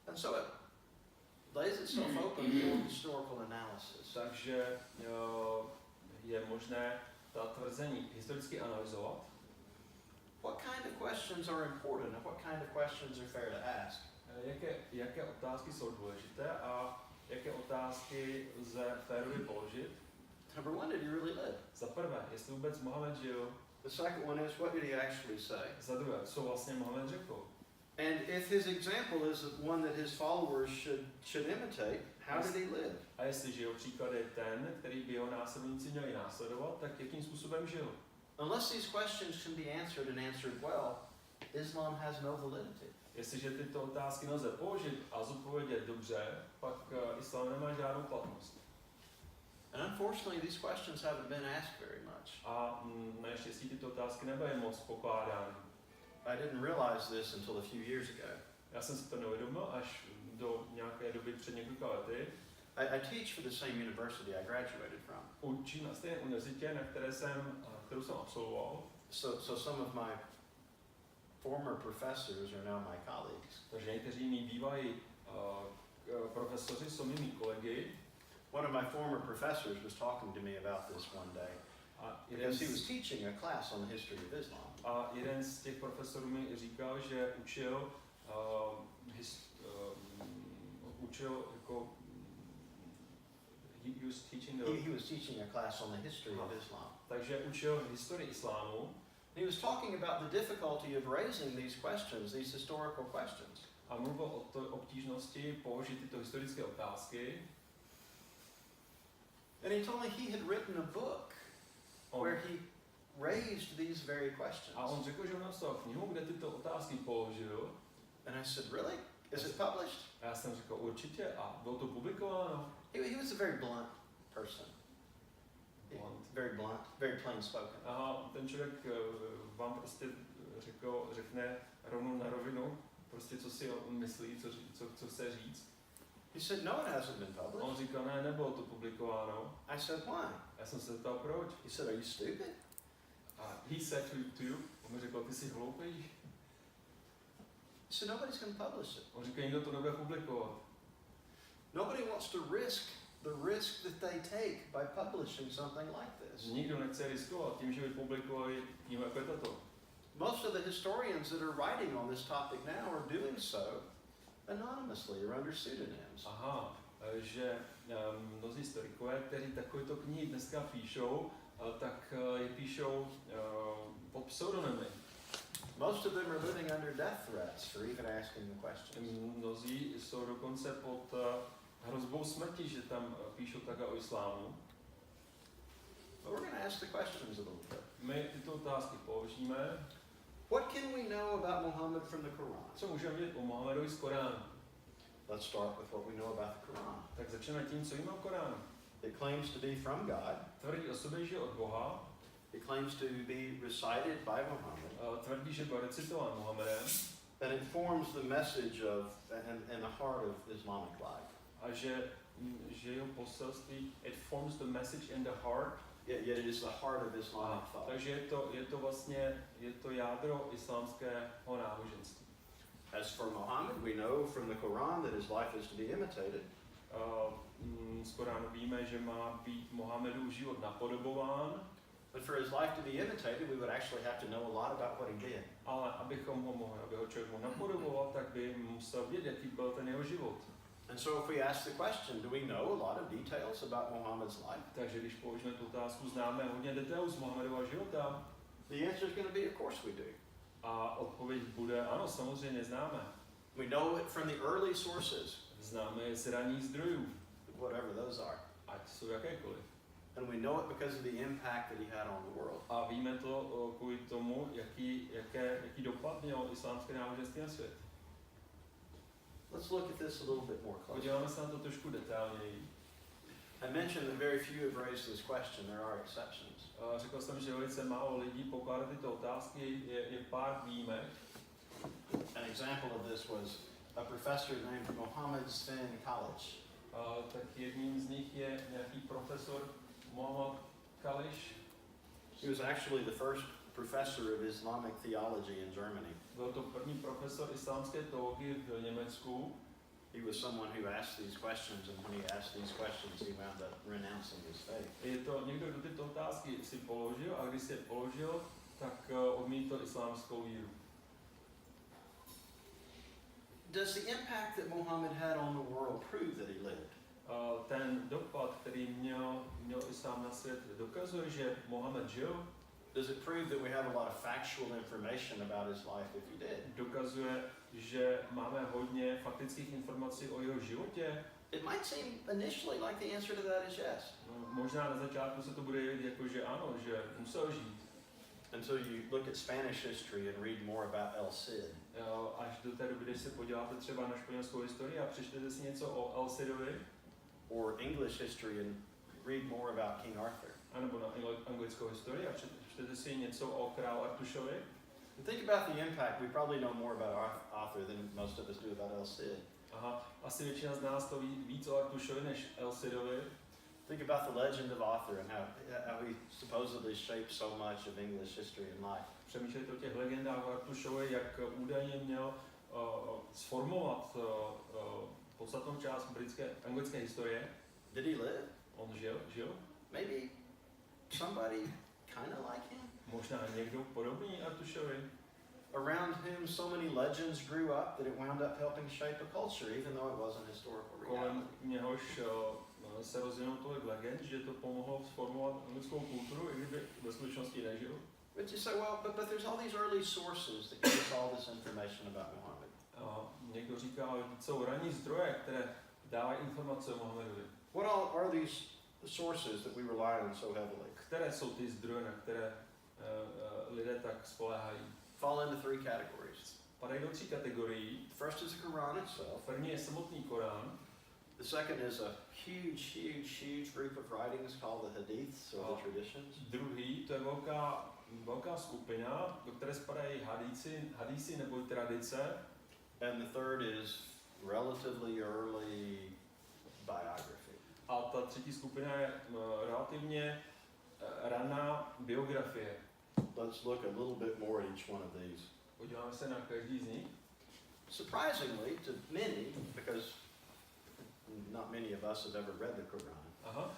And so it lays itself open for historical analysis. Takže je možné ta tvrzení historicky analyzovat. What kind of questions are important and what kind of questions are fair to ask? Jaké otázky jsou důležité a jaké otázky lze férově položit? Number one, did he really live? Za prvé, jestli vůbec Mohamed žil. The second one is, what did he actually say? Za druhé, co vlastně Mohamed řekl? And if his example is one that his followers should imitate, how did he live? A jestliže jeho příklad je ten, který by jeho následníci měli následovat, tak jakým způsobem žil? Unless these questions can be answered and answered well, Islam has no validity. Jestliže tyto otázky nelze položit a zodpovědět dobře, pak islám nemá žádnou platnost. And unfortunately, these questions haven't been asked very much. A naštěstí tyto otázky nebyly moc pokládány. I didn't realize this until a few years ago. Já jsem si to neuvědomil až do nějaké doby před několika lety. I teach for the same university I graduated from. Učím na stejné univerzitě, kterou jsem absolvoval. So some of my former professors are now my colleagues. Takže někteří mý bývalí profesoři jsou mými kolegy. One of my former professors was talking to me about this one day because he was teaching a class on the history of Islam. A jeden z těch profesorů mi říkal, že učil jako he was teaching a class on the history of Islam. Takže učil historii islámu. He was talking about the difficulty of raising these questions, these historical questions. A mluvil o obtížnosti položit tyto historické otázky. And he told me he had written a book where he raised these very questions. A on řekl, že on napsal knihu, kde tyto otázky položil. And I said, really? Is it published? A já jsem řekl, určitě. A bylo to publikováno? He was a very blunt person. Very blunt, very plain spoken. A ten člověk vám prostě řekne rovnou na rovinu, prostě co si on myslí, co chce říct. He said, no, it hasn't been published. On říkal, ne, nebylo to publikováno. I said, why? Já jsem se zeptal, proč. He said, are you stupid? A he said to you, on mi řekl, ty jsi hloupý. He said, nobody's going to publish it. On říkal, nikdo to nebude publikovat. Nobody wants to risk the risk that they take by publishing something like this. Nikdo nechce riskovat tím, že by publikovali knihu jako je tato. Most of the historians that are writing on this topic now are doing so anonymously or under pseudonyms. Aha, že mnozí historikové, kteří takovéto knihy dneska píšou, tak je píšou pod pseudonymy. Most of them are living under death threats for even asking the questions. Mnozí jsou dokonce pod hrozbou smrti, že tam píšou takhle o islámu. But we're going to ask the questions a little bit. My tyto otázky položíme. What can we know about Mohammed from the Quran? Co můžeme vědět o Mohamedovi z Koránu? Let's start with what we know about the Quran. Tak začneme tím, co víme o Koránu. It claims to be from God. Tvrdí o sobě, že je od Boha. It claims to be recited by Muhammad. Tvrdí, že byl recitován Mohamedem. And it forms the message of and the heart of Islamic life. A že jeho poselství, it forms the message in the heart. Yet it is the heart of Islamic thought. Takže je to vlastně jádro islámského náboženství. As for Muhammad, we know from the Quran that his life is to be imitated. Z Koránu víme, že má být Mohamedův život napodobován. But for his life to be imitated, we would actually have to know a lot about what he did. Ale aby ho člověk mohl napodobovat, tak by musel vědět, jaký byl ten jeho život. And so if we ask the question, do we know a lot of details about Muhammad's life? Takže když položíme tu otázku, známe hodně detailů z Mohamedova života? The answer is going to be, of course we do. A odpověď bude, ano, samozřejmě známe. We know it from the early sources. Známe je z raných zdrojů. Whatever those are. Ať jsou jakékoliv. And we know it because of the impact that he had on the world. A víme to kvůli tomu, jaký dopad mělo islámské náboženství na svět. Let's look at this a little bit more closely. Podíváme se na to trošku detailněji. I mentioned that very few have raised this question. There are exceptions. Řekl jsem, že velice málo lidí pokládá tyto otázky, je pár výjimek. An example of this was a professor named Mohamed Sven College. Tak jedním z nich je nějaký profesor Mohamed Kališ. He was actually the first professor of Islamic theology in Germany. Byl to první profesor islámské teologie v Německu. He was someone who asked these questions, and when he asked these questions, he wound up renouncing his faith. Je to někdo, kdo tyto otázky si položil, a když si je položil, tak odmítl islámskou víru. Does the impact that Muhammad had on the world prove that he lived? Ten dopad, který měl islám na svět, dokazuje, že Mohamed žil? Does it prove that we have a lot of factual information about his life if he did? Dokazuje, že máme hodně faktických informací o jeho životě? It might seem initially like the answer to that is yes. Možná na začátku se to bude jevit jako, že ano, že musel žít. Until you look at Spanish history and read more about El Cid. Až do té doby, když se podíváte třeba na španělskou historii a přečtete si něco o El Cidovi. Or English history and read more about King Arthur. A nebo na anglickou historii a přečtete si něco o králi Artušovi. Think about the impact. We probably know more about our author than most of us do about L. Cid. Aha, asi většina z nás to ví víc o Artušovi než L. Cidovi. Think about the legend of author and how he supposedly shaped so much of English history and life. Přemýšlejte o těch legendách o Artušovi, jak údajně měl sformovat podstatnou část anglické historie. Did he live? On žil. Maybe somebody kind of like him? Možná někdo podobný Artušovi. Around whom so many legends grew up that it wound up helping shape a culture, even though it wasn't historical reality. Kolem něhož se rozvinulo tolik legend, že to pomohlo sformovat anglickou kulturu, i kdyby ve skutečnosti nežil. But you say, well, but there's all these early sources that give us all this information about Mohammed. Někdo říká, ale jsou ranní zdroje, které dávají informace o Mohamedovi. What all are these sources that we rely on so heavily? Které jsou ty zdroje, na které lidé tak spoléhají? Fall into three categories. Padají do 3 kategorií. The first is the Quran itself. První je samotný Korán. The second is a huge group of writings called the hadiths or the traditions. Druhý, to je velká skupina, do které spadají hadísy nebo tradice. And the third is relatively early biography. A ta třetí skupina je relativně raná biografie. Let's look a little bit more at each one of these. Podíváme se na každý z nich. Surprisingly to many, because not many of us have ever read the Quran. Aha,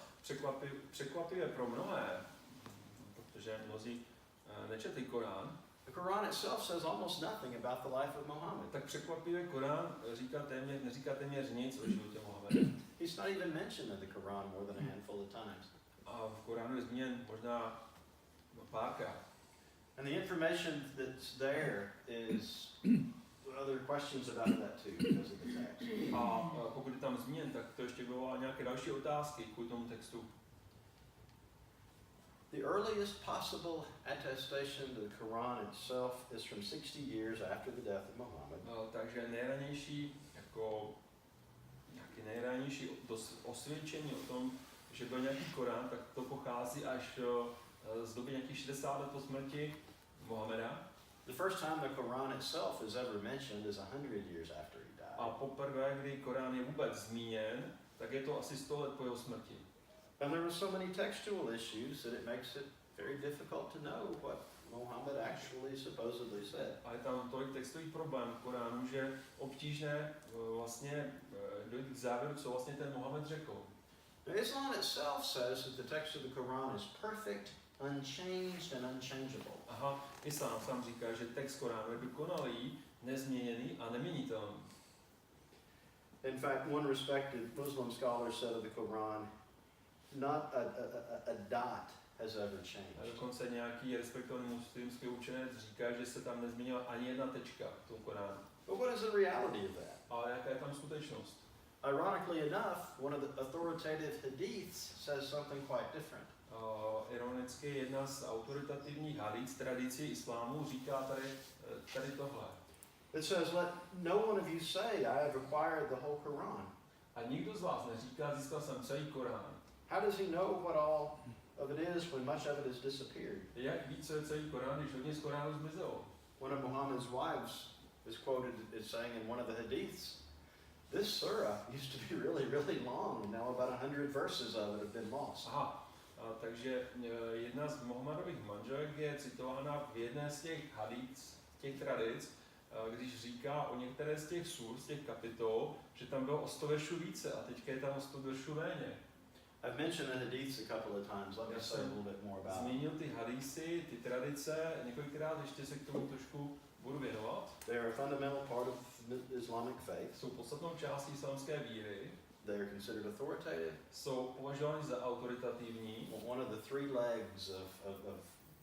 překvapivě pro mnohé, protože mnozí nečetli Korán. The Quran itself says almost nothing about the life of Mohammed. Tak překvapivě Korán neříká téměř nic o životě Mohameda. He's not even mentioned in the Quran more than a handful of times. A v Koránu je zmíněn možná párkrát. And the information that's there is other questions about that too because of the text. A pokud je tam zmíněn, tak to ještě vyvolá nějaké další otázky kvůli tomu textu. The earliest possible attestation to the Quran itself is from 60 years after the death of Mohammed. Takže nejranější osvědčení o tom, že byl nějaký Korán, tak to pochází až z doby nějakých 60 let po smrti Mohameda. The first time the Quran itself is ever mentioned is 100 years after he died. A poprvé, kdy Korán je vůbec zmíněn, tak je to asi 100 let po jeho smrti. And there were so many textual issues that it makes it very difficult to know what Mohammed actually supposedly said. A je tam tolik textových problémů v Koránu, že obtížné vlastně dojít k závěru, co vlastně ten Mohamed řekl. Now, Islam itself says that the text of the Quran is perfect, unchanged and unchangeable. Aha, Islám sám říká, že text Koránu je dokonalý, nezměněný a neměnitelný. In fact, one respected Muslim scholar said of the Quran, not a dot has ever changed. A dokonce nějaký respektovaný muslimský učenec říká, že se tam nezměnila ani jedna tečka v tom Koránu. But what is the reality of that? Ale jaká je tam skutečnost? Ironically enough, one of the authoritative hadiths says something quite different. Ironicky jedna z autoritativních hadíc tradicí islámu říká tady tohle. It says, let no one of you say, I have acquired the whole Quran. A nikdo z vás neříká, získal jsem celý Korán. How does he know what all of it is when much of it has disappeared? Jak ví, co je celý Korán, když hodně z Koránu zmizelo? One of Muhammad's wives is quoted as saying in one of the hadiths, this surah used to be really long, and now about 100 verses of it have been lost. Aha, takže jedna z Mohamedových manželek je citována v jedné z těch hadíc, těch tradic, když říká o některé z těch sur, z těch kapitol, že tam bylo o 100 veršů více a teďka je tam o 100 veršů méně. I've mentioned the hadiths a couple of times. Let me say a little bit more about it. Zmínil ty hadísy, ty tradice, několikrát ještě se k tomu trošku budu věnovat. They are a fundamental part of Islamic faith. Jsou podstatnou částí islámské víry. They are considered authoritative. Jsou považovány za autoritativní. One of the three legs of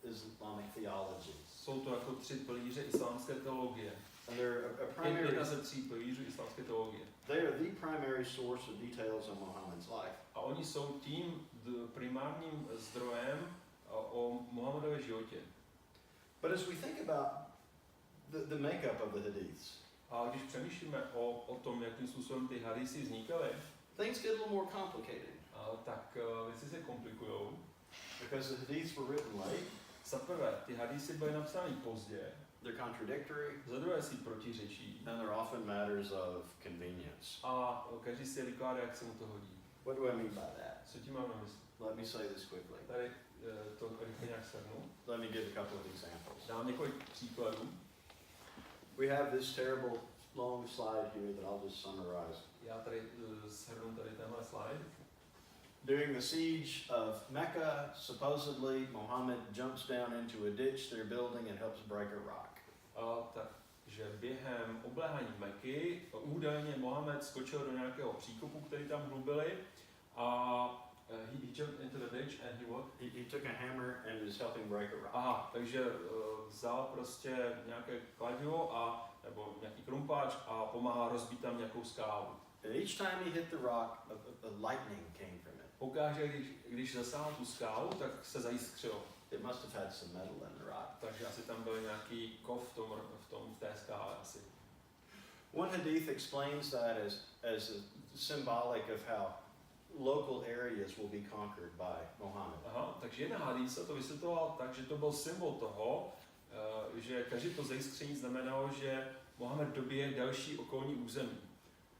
Islamic theology. Jsou to jako 3 pilíře islámské teologie. And they're a primary. Jedna ze 3 pilířů islámské teologie. They are the primary source of details on Muhammad's life. A oni jsou tím primárním zdrojem o Mohamedově životě. But as we think about the makeup of the hadiths, A když přemýšlíme o tom, jakým způsobem ty hadísy vznikaly, things get a little more complicated. Tak věci se komplikují. Because the hadiths were written late. Za prvé, ty hadísy byly napsány pozdě. they're contradictory, za druhé si protiřečí and they're often matters of convenience. a každý si je vykládá, jak se mu to hodí. What do I mean by that? Co tím mám na mysli? Let me say this quickly. Tady to rychle nějak shrnu. Let me give a couple of examples. Dám několik příkladů. We have this terrible long slide here that I'll just summarize. Já tady shrnu tady tenhle slide. During the siege of Mecca, supposedly Mohammed jumps down into a ditch they're building and helps break a rock. Takže během obléhání Meky údajně Mohamed skočil do nějakého příkopu, který tam hlubili a he jumped into the ditch and he what? He took a hammer and was helping break a rock. Aha, takže vzal prostě nějaké kladivo a nebo nějaký krumpáč a pomáhá rozbít tam nějakou skálu. And each time he hit the rock, a lightning came from it. Pokaže, když zasáhl tu skálu, tak se zajiskřilo. It must have had some metal in the rock. Takže asi tam byl nějaký kov v té skále asi. One hadith explains that as symbolic of how local areas will be conquered by Mohammed. Aha, takže jedna hadísa to vysvětloval tak, že to byl symbol toho, že každé to zajiskření znamenalo, že Mohamed dobije další okolní území.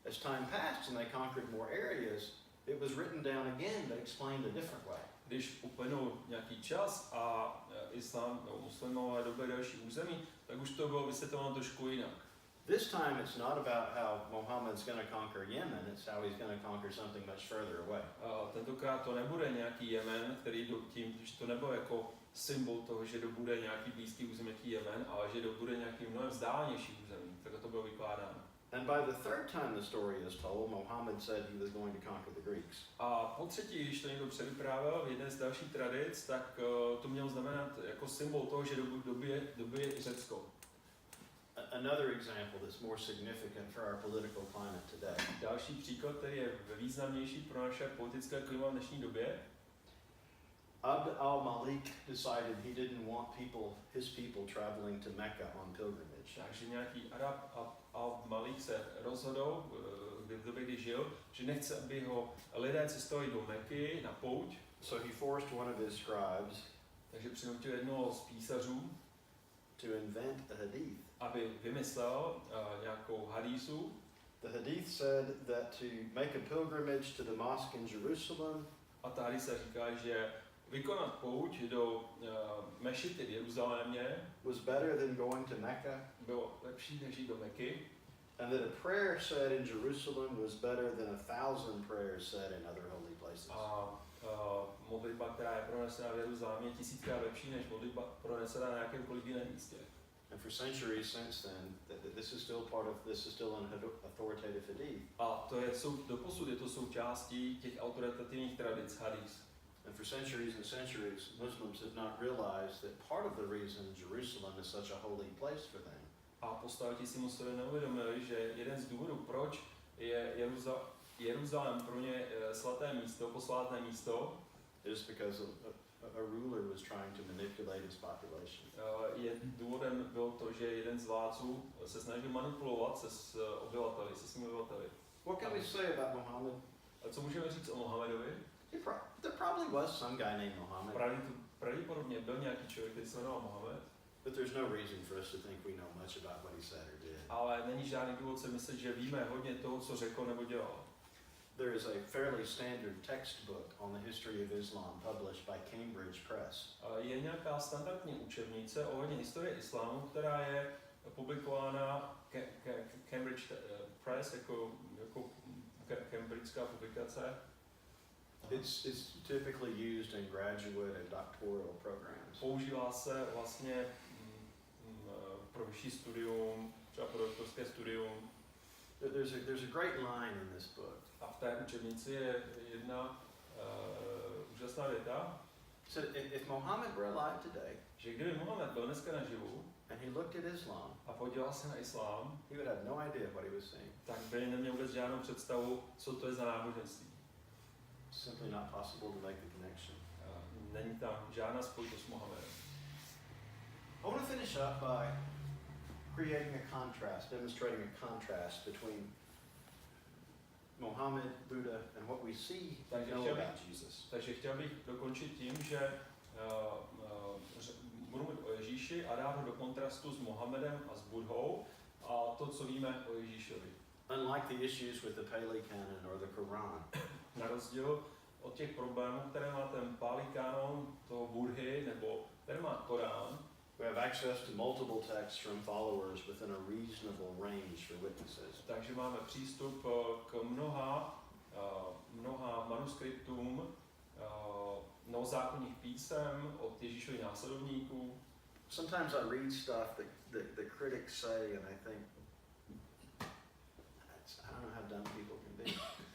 As time passed and they conquered more areas, it was written down again but explained a different way. Když uplynul nějaký čas a muslimové dobili další území, tak už to bylo vysvětlováno trošku jinak. This time it's not about how Mohammed's going to conquer Yemen, it's how he's going to conquer something much further away. Tentokrát to nebude nějaký Jemen, který že to nebylo jako symbol toho, že dobude nějaký blízký území, jaký Jemen, ale že dobude nějaký mnohem vzdálenější území. Tak to bylo vykládáno. And by the third time the story is told, Mohammed said he was going to conquer the Greeks. A po třetí, když to někdo předvyprávěl v jedné z dalších tradic, tak to mělo znamenat jako symbol toho, že dobije Řecko. Another example that's more significant for our political climate today. Další příklad, který je významnější pro naše politické klima v dnešní době. Abd al-Malik decided he didn't want his people traveling to Mecca on pilgrimage. Takže nějaký Arab al-Malik se rozhodl, v době, kdy žil, že nechce, aby ho lidé cestovali do Meky na pouť. So he forced one of his scribes Takže přinutil jednoho z písařů, to invent a hadith. aby vymyslel nějakou hadísu. The hadith said that to make a pilgrimage to the mosque in Jerusalem A ta hadísa říká, že vykonat pouť do mešity v Jeruzalémě was better than going to Mecca, bylo lepší než jít do Meky. and that a prayer said in Jerusalem was better than 1,000 prayers said in other holy places. A modlitba, která je pronesena v Jeruzalémě, je 1000krát lepší než modlitba pronesena na jakémkoliv jiném místě. And for centuries since then, this is still an authoritative hadith. A to je doposud je to součástí těch autoritativních tradic hadís. And for centuries and centuries, Muslims have not realized that part of the reason Jerusalem is such a holy place for them A po staletí si museli neuvědomili, že jeden z důvodů, proč je Jeruzalém pro ně svaté místo, posvátné místo, is because a ruler was trying to manipulate his population. důvodem bylo to, že jeden z vládců se snažil manipulovat se svými obyvateli. What can we say about Muhammad? A co můžeme říct o Mohamedovi? There probably was some guy named Mohammed, Pravděpodobně byl nějaký člověk, který se jmenoval Mohamed, but there's no reason for us to think we know much about what he said or did. ale není žádný důvod si myslet, že víme hodně toho, co řekl nebo dělal. There is a fairly standard textbook on the history of Islam published by Cambridge Press. Je nějaká standardní učebnice ohledně historie islámu, která je publikována Cambridge Press jako cambridgeská publikace. It's typically used in graduate and doctoral programs. Používá se vlastně pro vyšší studium, třeba pro doktorské studium. There's a great line in this book. A v té učebnici je jedna úžasná věta, So if Muhammad were alive today že kdyby Mohamed byl dneska naživu and he looked at Islam, a podíval se na islám, he would have no idea what he was saying. tak by neměl vůbec žádnou představu, co to je za náboženství. Simply not possible to make the connection. Není tam žádná spojitost s Mohamedem. I want to finish up by creating a contrast, demonstrating a contrast between Mohammed, Buddha, and what we see and know about Jesus. Takže chtěl bych dokončit tím, že budu mluvit o Ježíši a dát ho do kontrastu s Mohamedem a s Budhou a to, co víme o Ježíšovi. Unlike the issues with the Pali Canon or the Quran, Na rozdíl od těch problémů, které má ten Pali Kanon toho Budhy, nebo který má Korán, we have access to multiple texts from followers within a reasonable range for witnesses. takže máme přístup k mnoha manuskriptům novozákonních písem od Ježíšových následovníků. Sometimes I read stuff that the critics say, and I think, I don't know how dumb people can be.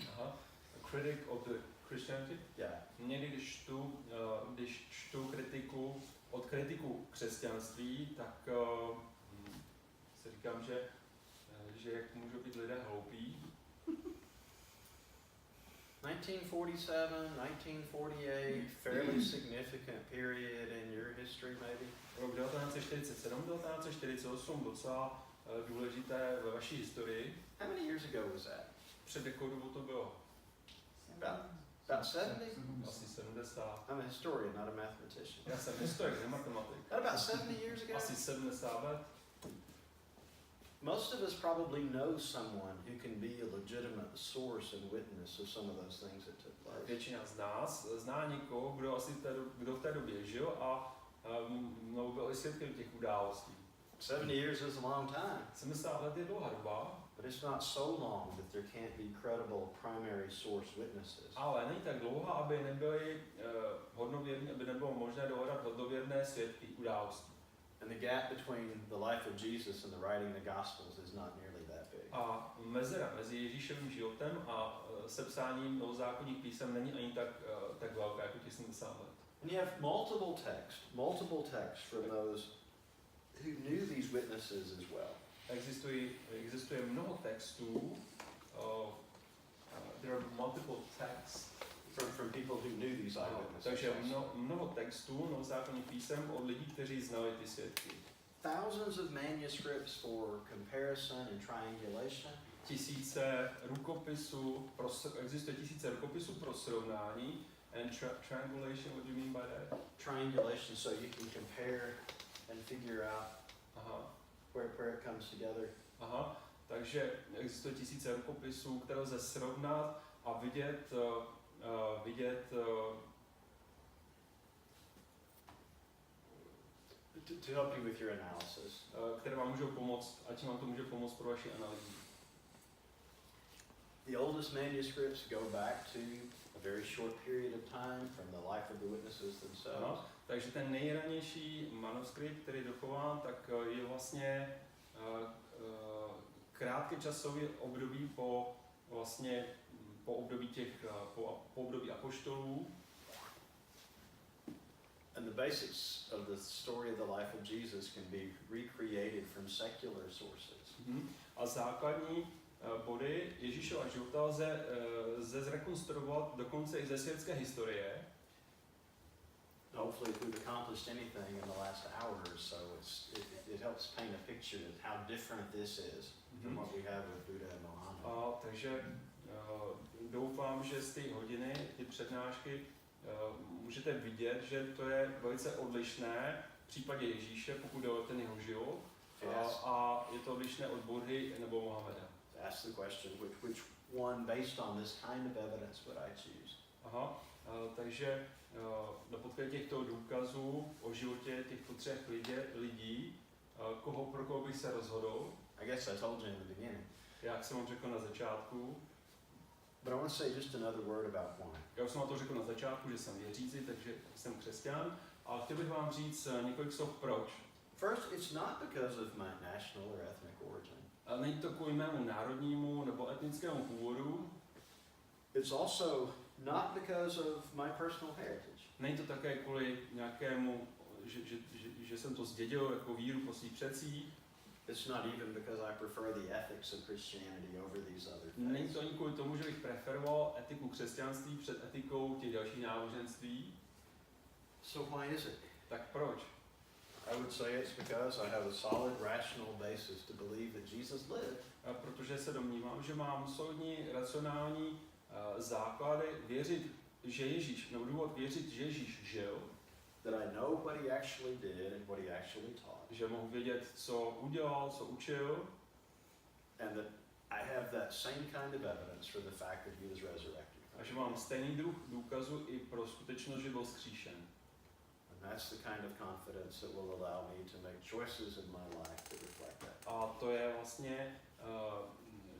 Aha. A critic of the Christianity. Yeah. Někdy, když čtu kritiku od kritiků křesťanství, tak si říkám, že jak můžou být lidé hloupí. 1947, 1948, fairly significant period in your history, maybe? Rok 1947, 1948, docela důležité ve vaší historii. How many years ago was that? Před jakou dobu to bylo? About 70? Asi 70. I'm a historian, not a mathematician. Já jsem historik, ne matematik. About 70 years ago? Asi 70 let. Most of us probably know someone who can be a legitimate source and witness of some of those things that took place. Většina z nás zná někoho, kdo v té době žil a byl i svědkem těch událostí. 70 years is a long time. 70 let je dlouhá doba, But it's not so long that there can't be credible primary source witnesses. ale není tak dlouhá, aby nebyly hodnověrní, aby nebylo možné dohledat hodnověrné svědky událostí. And the gap between the life of Jesus and the writing of the Gospels is not nearly that big. A mezera mezi Ježíšovým životem a sepsáním novozákonních písem není ani tak velká jako těch 70 let. And you have multiple texts from those who knew these witnesses as well. Existuje mnoho textů, there are multiple texts, from people who knew these eyewitnesses. takže mnoho textů novozákonních písem od lidí, kteří znali ty svědky. Thousands of manuscripts for comparison and triangulation. Existuje tisíce rukopisů pro srovnání. And triangulation, what do you mean by that? Triangulation, so you can compare and figure out where it comes together. Aha, takže existuje tisíce rukopisů, které lze srovnat a vidět to help you with your analysis. Které vám můžou pomoct, ať vám to může pomoct pro vaši analýzu. The oldest manuscripts go back to a very short period of time from the life of the witnesses themselves. Ano, takže ten nejranější manuskript, který je dochován, tak je vlastně krátké časové období po období apoštolů. And the basics of the story of the life of Jesus can be recreated from secular sources. A základní body Ježíšova života lze zrekonstruovat dokonce i ze světské historie. Hopefully, if we've accomplished anything in the last hour or so, it helps paint a picture of how different this is from what we have with Buddha and Mohammed. Takže doufám, že z té hodiny, ty přednášky, můžete vidět, že to je velice odlišné v případě Ježíše, pokud jde o ten jeho život, a je to odlišné od Budhy nebo Mohameda. Ask the question, which one, based on this kind of evidence, would I choose? Takže na podkladě těchto důkazů o životě těchto třech lidí, pro koho bych se rozhodl? I guess I told you in the beginning. Jak jsem vám řekl na začátku. But I want to say just another word about why. Já už jsem vám to řekl na začátku, že jsem věřící, takže jsem křesťan, ale chtěl bych vám říct několik slov proč. First, it's not because of my national or ethnic origin. Ale není to kvůli mému národnímu nebo etnickému původu. It's also not because of my personal heritage. Není to také kvůli nějakému, že jsem to zdědil jako víru po svých předcích. It's not even because I prefer the ethics of Christianity over these other things. Není to ani kvůli tomu, že bych preferoval etiku křesťanství před etikou těch dalších náboženství. So why is it? Tak proč? I would say it's because I have a solid rational basis to believe that Jesus lived. Protože se domnívám, že mám solidní racionální základy věřit, že Ježíš, nebo důvod věřit, že Ježíš žil. that I know what he actually did and what he actually taught, že mohu vědět, co udělal, co učil, and that I have that same kind of evidence for the fact that he was resurrected. a že mám stejný druh důkazu i pro skutečnost, že byl vzkříšen. And that's the kind of confidence that will allow me to make choices in my life that reflect that. A to je vlastně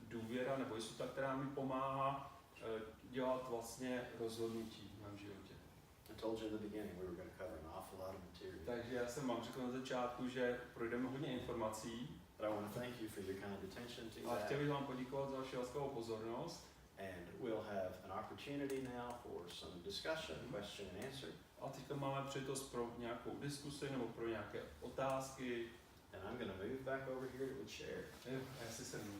důvěra nebo jistota, která mi pomáhá dělat vlastně rozhodnutí v mém životě. I told you in the beginning we were going to cover an awful lot of material. Takže já jsem vám řekl na začátku, že projdeme hodně informací. But I want to thank you for your kind attention to A that. chtěl bych vám poděkovat za vaši laskavou pozornost. And we'll have an opportunity now for some discussion, question and answer. A teďka máme příležitost pro nějakou diskusi nebo pro nějaké otázky. And I'm going to move back over here to the chair. Já si sednu.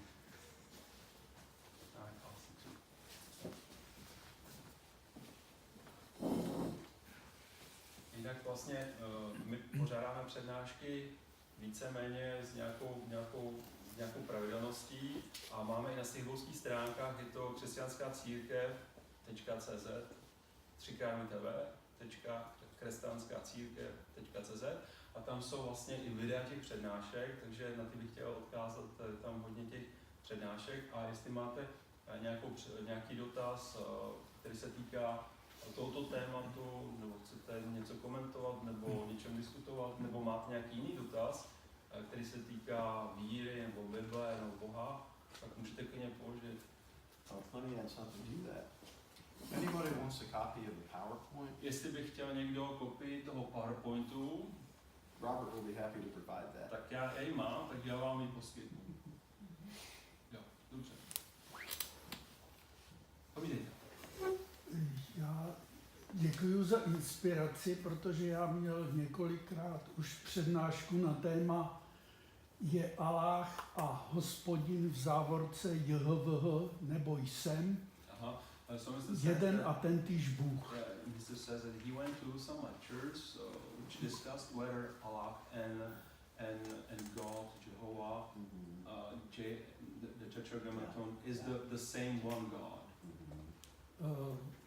Jinak vlastně my pořádáme přednášky víceméně s nějakou pravidelností a máme i na svých webových stránkách, je to křesťanská církev.cz, 3xmitv.křesťanskácírkev.cz a tam jsou vlastně i videa těch přednášek, takže na ty bych chtěl odkázat, tam hodně těch přednášek a jestli máte nějaký dotaz, který se týká tohoto tématu, nebo chcete něco komentovat, nebo něčem diskutovat, nebo máte nějaký jiný dotaz, který se týká víry, nebo Bible, nebo Boha, tak můžete klidně položit. Let me add something to that. Anybody wants a copy of the PowerPoint? Jestli by chtěl někdo kopii toho PowerPointu, Robert will be happy to provide that. tak já ji mám, tak já vám ji poskytnu. Jo, dobře. Povídejte. Já děkuji za inspiraci, protože já měl několikrát už přednášku na téma je Allah a Hospodin v závorce JHVH nebo jsem, Aha. jeden a tentýž Bůh. Mr. says that he went to some lectures which discussed whether Allah and God, Jehovah, the Tetragrammaton is the same one God.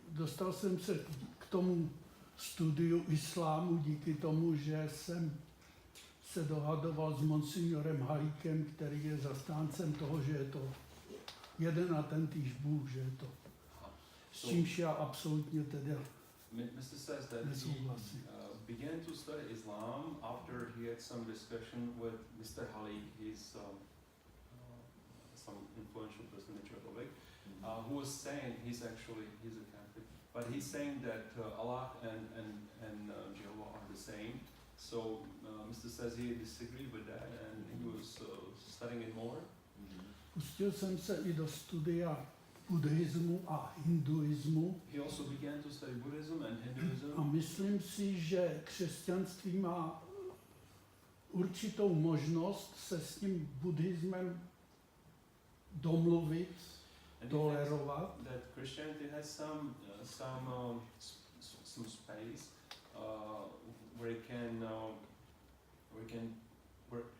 Dostal jsem se k tomu studiu islámu díky tomu, že jsem se dohadoval s monsignorem Halíkem, který je zastáncem toho, že je to jeden a tentýž Bůh, že je to. S čímž já absolutně teda Mr. says that he began to study Islam after he had some discussion with Mr. Halik, he's some influential person in the Czech Republic, who was saying he's a Catholic, but he's saying that Allah and Jehovah are the same. So Mr. says he disagreed with that and he was studying it more. pustil jsem se i do studia buddhismu a hinduismu. He also began to study Buddhism and Hinduism. A myslím si, že křesťanství má určitou možnost se s tím buddhismem domluvit, tolerovat. That Christianity has some space where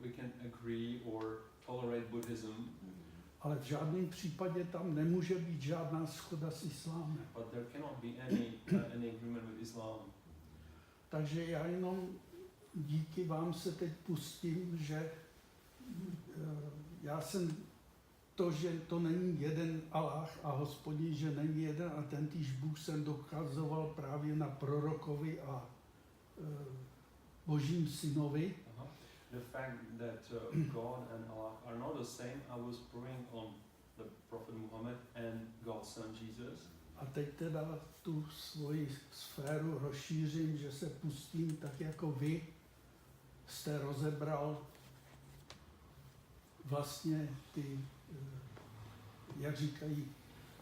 we can agree or tolerate Buddhism. Ale v žádném případě tam nemůže být žádná shoda s islámem. But there cannot be any agreement with Islam. Takže já jenom díky vám se teď pustím, že já jsem to, že to není jeden Allah a Hospodin, že není jeden a tentýž Bůh, jsem dokazoval právě na prorokovi a Božím synovi. The fact that God and Allah are not the same, I was proving on the Prophet Mohamed and God's son Jesus. A teď teda tu svoji sféru rozšířím, že se pustím tak, jako vy jste rozebral vlastně ty, jak říkají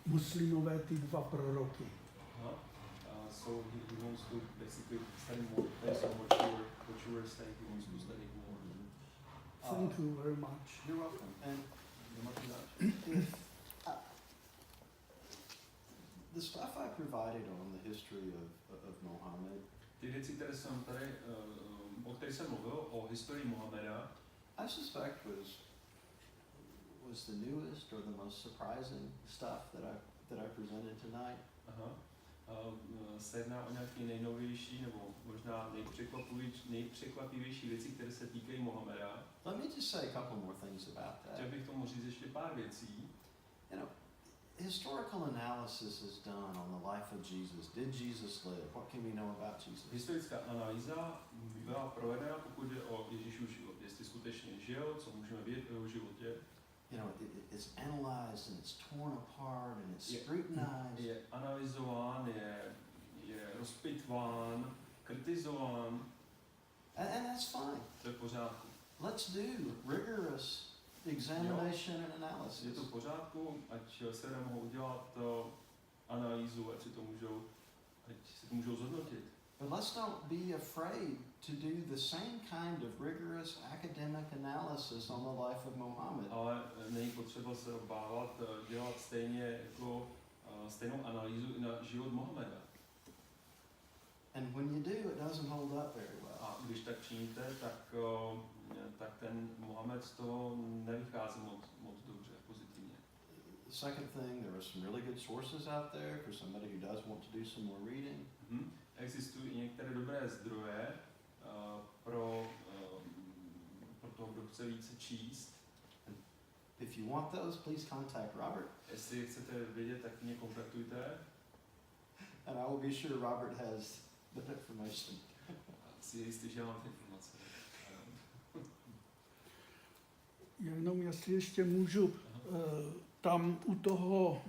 muslimové, ty dva proroky. So he wants to basically study more based on what you were saying. He wants to study more. Thank you very much. You're welcome. And the stuff I provided on the history of Mohammed, Ty věci, které jsem tady, o kterých jsem mluvil, o historii Mohameda, I suspect was the newest or the most surprising stuff that I presented tonight. se jedná o nějaké nejnovější nebo možná nejpřekvapivější věci, které se týkají Mohameda. Let me just say a couple more things about that. Chtěl bych tomu říct ještě pár věcí. You know, historical analysis is done on the life of Jesus. Did Jesus live? What can we know about Jesus? Historická analýza byla provedena, pokud jde o Ježíšův život. Jestli skutečně žil, co můžeme vědět o jeho životě. You know, it's analyzed and it's torn apart and it's scrutinized. Je analyzován, je rozpitván, kritizován. And that's fine. To je v pořádku. Let's do rigorous examination and analysis. Je to v pořádku, ať se nemohou udělat analýzu, ať si to můžou zhodnotit. But let's not be afraid to do the same kind of rigorous academic analysis on the life of Mohammed. Ale není potřeba se obávat dělat stejnou analýzu i na život Mohameda. And when you do, it doesn't hold up very well. A když tak činíte, tak ten Mohamed z toho nevychází moc dobře, pozitivně. The second thing, there are some really good sources out there for somebody who does want to do some more reading. Existují i některé dobré zdroje pro toho, kdo chce více číst. If you want those, please contact Robert. Jestli chcete vědět, tak mě kontaktujte. And I will be sure Robert has the information. Si jistý, že mám ty informace. Jenom jestli ještě můžu, tam u toho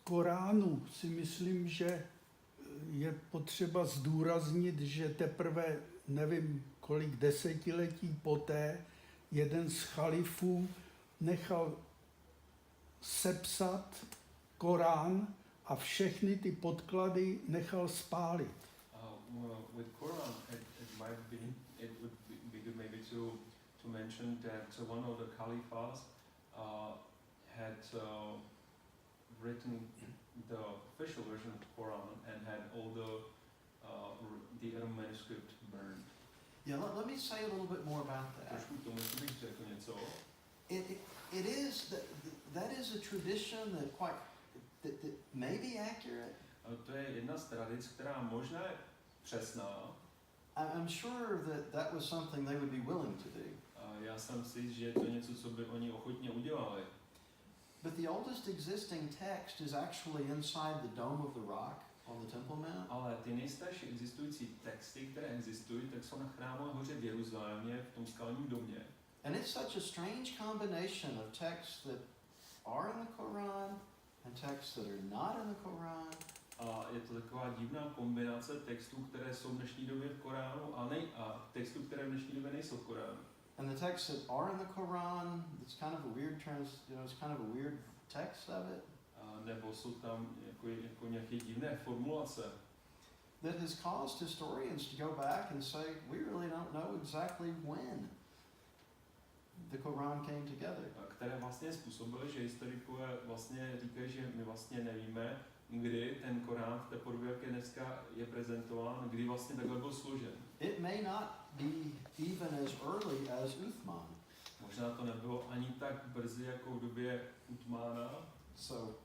Koránu si myslím, že je potřeba zdůraznit, že teprve nevím kolik desetiletí poté jeden z chalifů nechal sepsat Korán a všechny ty podklady nechal spálit. With Quran, it would be good maybe to mention that one of the caliphs had written the official version of the Quran and had all the other manuscript burned. Yeah, let me say a little bit more about that. Trošku k tomu bych řekl něco. It is that is a tradition that may be accurate. To je jedna z tradic, která možná je přesná. I'm sure that was something they would be willing to do. Já jsem si jist, že je to něco, co by oni ochotně udělali. But the oldest existing text is actually inside the Dome of the Rock on the Temple Mount. Ale ty nejstarší existující texty, které existují, tak jsou na Chrámové hoře v Jeruzalémě, v tom skalním domě. And it's such a strange combination of texts that are in the Quran and texts that are not in the Quran. A je to taková divná kombinace textů, které jsou v dnešní době v Koránu a textů, které v dnešní době nejsou v Koránu. And the texts that are in the Quran, it's kind of a weird it's kind of a weird text of it. Nebo jsou tam jako nějaké divné formulace. That has caused historians to go back and say, we really don't know exactly when the Quran came together. Které vlastně způsobily, že historikové vlastně říkají, že my vlastně nevíme, kdy ten Korán v té podobě, jak je dneska je prezentován, kdy vlastně takhle byl složen. It may not be even as early as Uthman. Možná to nebylo ani tak brzy jako v době Uthmana. So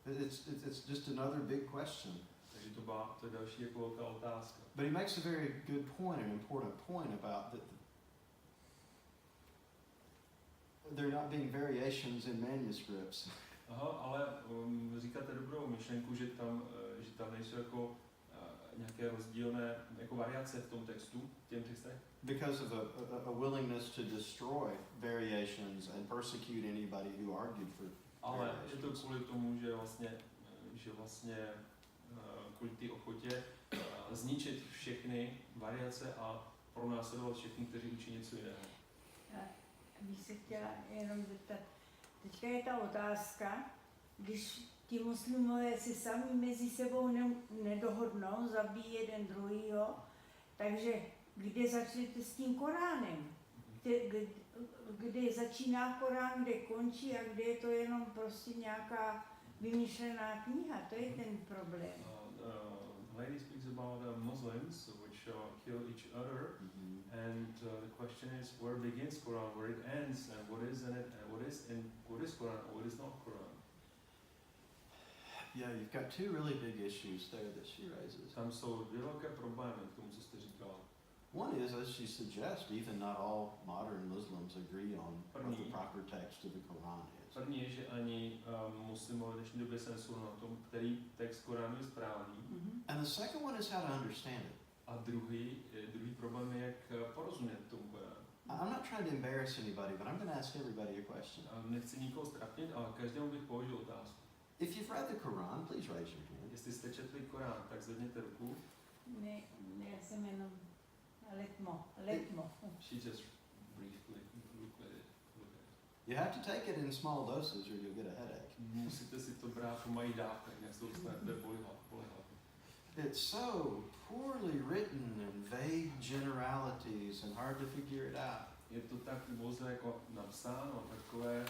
it's just another big question. Takže to je další jako velká otázka. But he makes a very good point, an important point about that there not being variations in manuscripts. Aha, ale říkáte dobrou myšlenku, že tam nejsou jako nějaké rozdílné jako variace v tom textu, v těch textech. Because of a willingness to destroy variations and persecute anybody who argued for Ale je to kvůli tomu, že vlastně kvůli té ochotě zničit všechny variace a pronásledovat všechny, kteří učí něco jiného. Bych se chtěla jenom zeptat, teďka je ta otázka, když ti muslimové si sami mezi sebou nedohodnou, zabíjí jeden druhýho, takže kde začnete s tím Koránem? Kde začíná Korán, kde končí a kde je to jenom prostě nějaká vymyšlená kniha, to je ten problém. Lady speaks about Muslims which kill each other, and the question is where begins Quran, where it ends, and what is in it, and what is Quran, or what is not Quran. Yeah, you've got two really big issues there that she raises. Tam jsou dvě velké problémy k tomu, co jste říkal. One is, as she suggests, even not all modern Muslims agree on what the proper text of the Quran is. První je, že ani muslimové v dnešní době se neshodnou na tom, který text Koránu je správný. And the second one is how to understand it. A druhý problém je, jak porozumět tomu Koránu. I'm not trying to embarrass anybody, but I'm going to ask everybody a question. Nechci nikoho strapnit, ale každému bych položil otázku. If you've read the Quran, please raise your hand. Jestli jste četli Korán, tak zvedněte ruku. Ne, já jsem jenom letmo. She just briefly look at it. You have to take it in small doses or you'll get a headache. Musíte si to brát po malých dávkách, jinak se to dostanete bolehat. It's so poorly written and vague generalities and hard to figure it out. Je to tak pouze jako napsáno, takové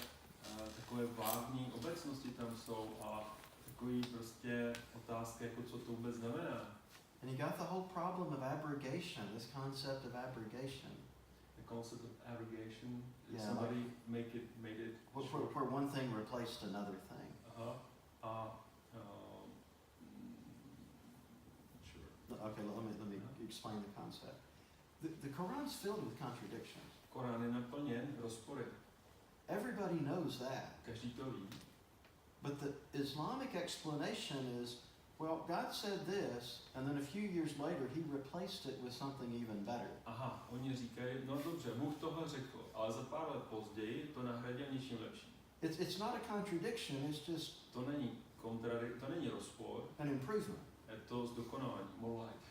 vágní obecnosti tam jsou a takový prostě otázky, jako co to vůbec znamená. And you got the whole problem of abrogation, this concept of abrogation. The concept of abrogation, Yeah, somebody made it where one thing replaced another thing. Sure. Okay, let me explain the concept. The Quran's filled with contradictions. Korán je naplněn rozpory. Everybody knows that. Každý to ví. But the Islamic explanation is, well, God said this, and then a few years later he replaced it with something even better. Aha, oni říkají, no dobře, Bůh tohle řekl, ale za pár let později to nahradil něčím lepším. It's not a contradiction, it's just To není rozpor, an improvement. je to zdokonalení, more light.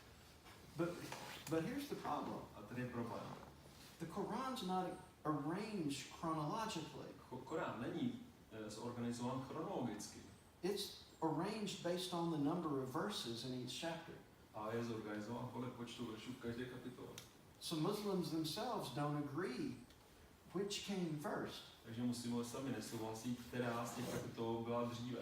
But here's the problem. A tady je problém. The Quran's not arranged chronologically. Korán není zorganizovan chronologicky. It's arranged based on the number of verses in each chapter. A je zorganizovan podle počtu veršů v každé kapitole. So Muslims themselves don't agree which came first. Takže muslimové sami nesouhlasí, která z těch kapitol byla dříve.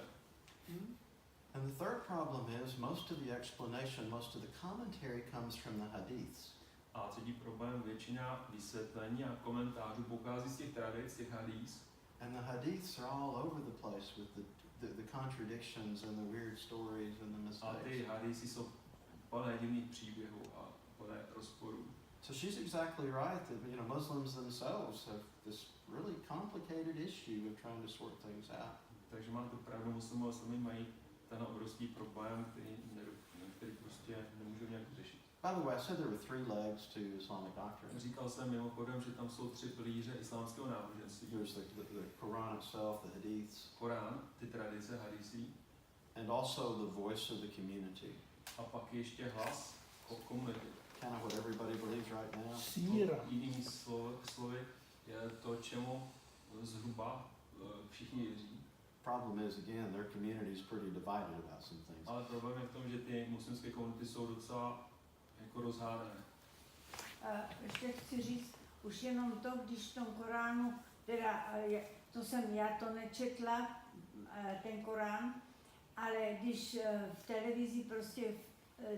And the third problem is most of the explanation, most of the commentary comes from the hadiths. A třetí problém, většina vysvětlení a komentářů pochází z těch tradic, těch hadís. And the hadiths are all over the place with the contradictions and the weird stories and the A ty mistakes. hadísy jsou plné divných příběhů a plné rozporů. So she's exactly right that Muslims themselves have this really complicated issue of trying to sort things out. Takže máte pravdu, muslimové sami mají ten obrovský problém, který prostě nemůžou nějak řešit. By the way, I said there were 3 legs to Islamic doctrine. Říkal jsem mimochodem, že tam jsou 3 pilíře islámského náboženství. There's the Quran itself, the hadiths, Korán, ty tradice, hadísy, and also the voice of the community. a pak ještě hlas komunity. Kind of what everybody believes right now. Síra. Jinými slovy je to, čemu zhruba všichni věří. Problem is, again, their community is pretty divided about some things. Ale problém je v tom, že ty muslimské komunity jsou docela jako rozhádané. Ještě chci říct, už jenom to, když v tom Koránu, teda já to nečetla, ten Korán, ale když v televizi prostě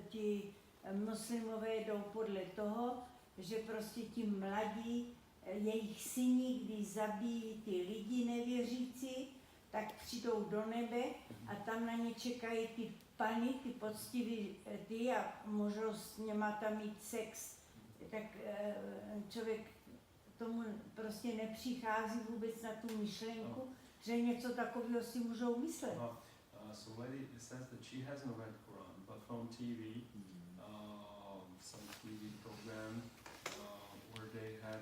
ti muslimové jdou podle toho, že prostě ti mladí, jejich syni, když zabijí ty lidi nevěřící, tak přijdou do nebe a tam na ně čekají ty pany, ty poctiví ty a můžou s něma tam mít sex. Tak člověk tomu prostě nepřichází vůbec na tu myšlenku, že něco takového si můžou myslet. So lady says that she hasn't read Quran, but from TV, some TV program where they had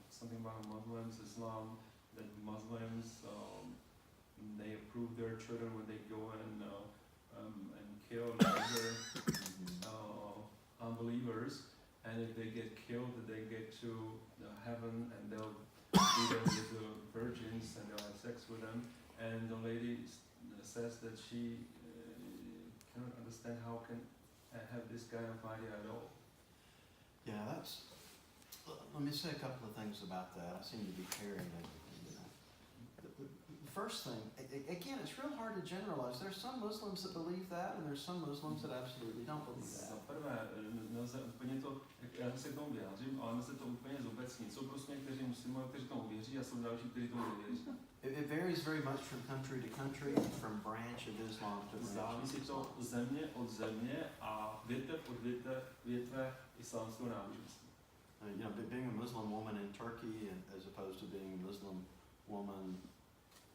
something about Muslims, Islam, that Muslims they approve their children when they go and kill other unbelievers, and if they get killed, they get to heaven and they'll be there with the virgins and they'll have sex with them. And the lady says that she cannot understand how can have this kind of idea at all. Yeah, let me say a couple of things about that. I seem to be carrying everything tonight. first thing, again, it's real hard to generalize. There's some Muslims that believe that, and there's some Muslims that absolutely don't believe Za that. prvé, nelze úplně to, já se k tomu vyjádřím, ale nelze to úplně zobecnit. Jsou prostě někteří muslimové, kteří tomu věří a jsou další, kteří tomu nevěří. It varies very much from country to country, from branch of Islam to branch of Závisí Islam. to země od země a větev od větve islámského náboženství. You know, being a Muslim woman in Turkey and as opposed to being a Muslim woman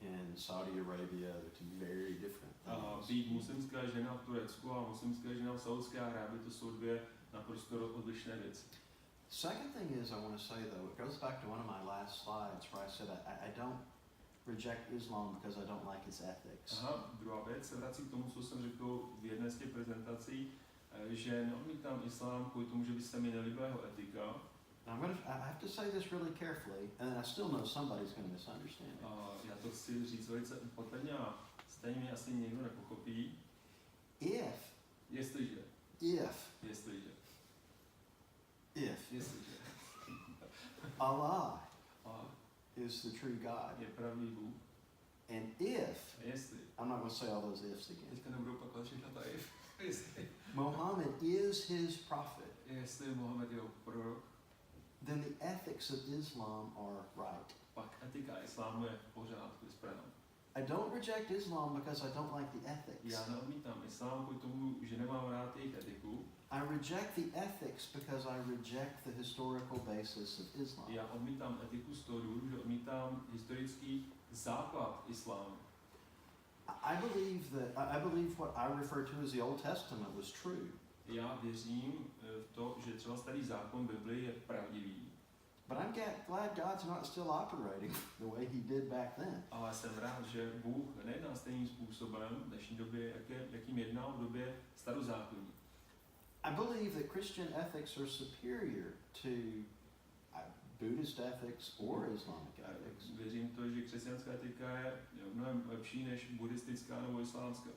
in Saudi Arabia, they're two very different things. Být muslimská žena v Turecku a muslimská žena v Saudské Arábii, to jsou dvě naprosto odlišné věci. Second thing is I want to say though, it goes back to one of my last slides where I said I don't reject Islam because I don't like its ethics. Aha, druhá věc se vrací k tomu, co jsem řekl v jedné z těch prezentací, že neodmítám islám kvůli tomu, že by se mi nelíbila jeho etika. I have to say this really carefully, and I still know somebody's going to misunderstand it. Já to chci říct velice opatrně a stejně mě asi někdo nepochopí. Jestliže Allah is the true God, je pravý Bůh, and jestli, I'm not going to say all those ifs again. teďka nebudu opakovat všechna ta jestli Mohammed is his prophet, jestli Mohamed je prorok, then the ethics of Islam are right. pak etika islámu je v pořádku, je správná. I don't reject Islam because I don't like the ethics. Já neodmítám islám kvůli tomu, že nemám rád jejich etiku. I reject the ethics because I reject the historical basis of Islam. Já odmítám etiku z toho důvodu, že odmítám historický základ islámu. I believe what I refer to as the Old Testament was true. Já věřím v to, že třeba starý zákon Bible je pravdivý. But I'm glad God's not still operating the way he did back then. Ale jsem rád, že Bůh nejedná stejným způsobem v dnešní době, jakým jednal v době starozákonní. I believe that Christian ethics are superior to Buddhist ethics or Islamic ethics. Věřím to, že křesťanská etika je mnohem lepší než buddhistická nebo islámská.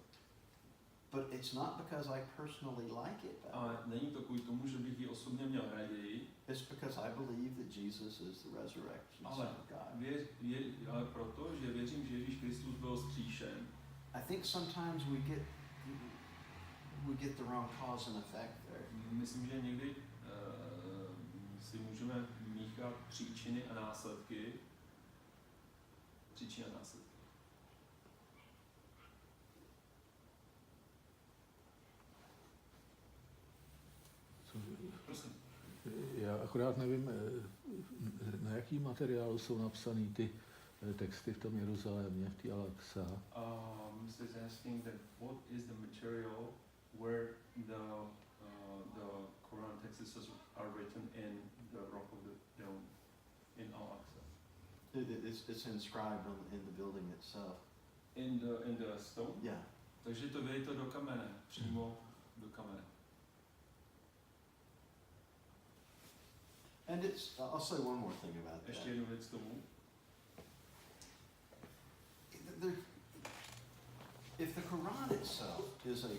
But it's not because I personally like it better. Ale není to kvůli tomu, že bych ji osobně měl raději. It's because I believe that Jesus is the resurrection Son of God. Ale proto, že věřím, že Ježíš Kristus byl vzkříšen. I think sometimes we get the wrong cause and effect there. Myslím, že někdy si můžeme míchat příčiny a následky. Příčiny a následky. Prosím. Já akorát nevím, na jaký materiálu jsou napsané ty texty v tom Jeruzalémě, v té Al-Aqsa. Mr. is asking that what is the material where the Quran texts are written in the rock of the dome in Al-Aqsa. It's inscribed in the building itself. In the stone? Yeah. Takže to vyjde do kamene, přímo do kamene. And I'll say one more thing about that. Ještě jednu věc k tomu. If the Quran itself is a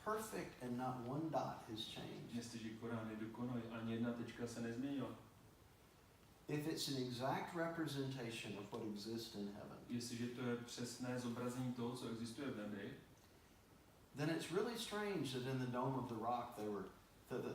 perfect and not one dot has changed, Jestliže Korán je dokonalý, ani jedna tečka se nezměnila. if it's an exact representation of what exists in heaven, Jestliže to je přesné zobrazení toho, co existuje v nebi, then it's really strange that in the Dome of the Rock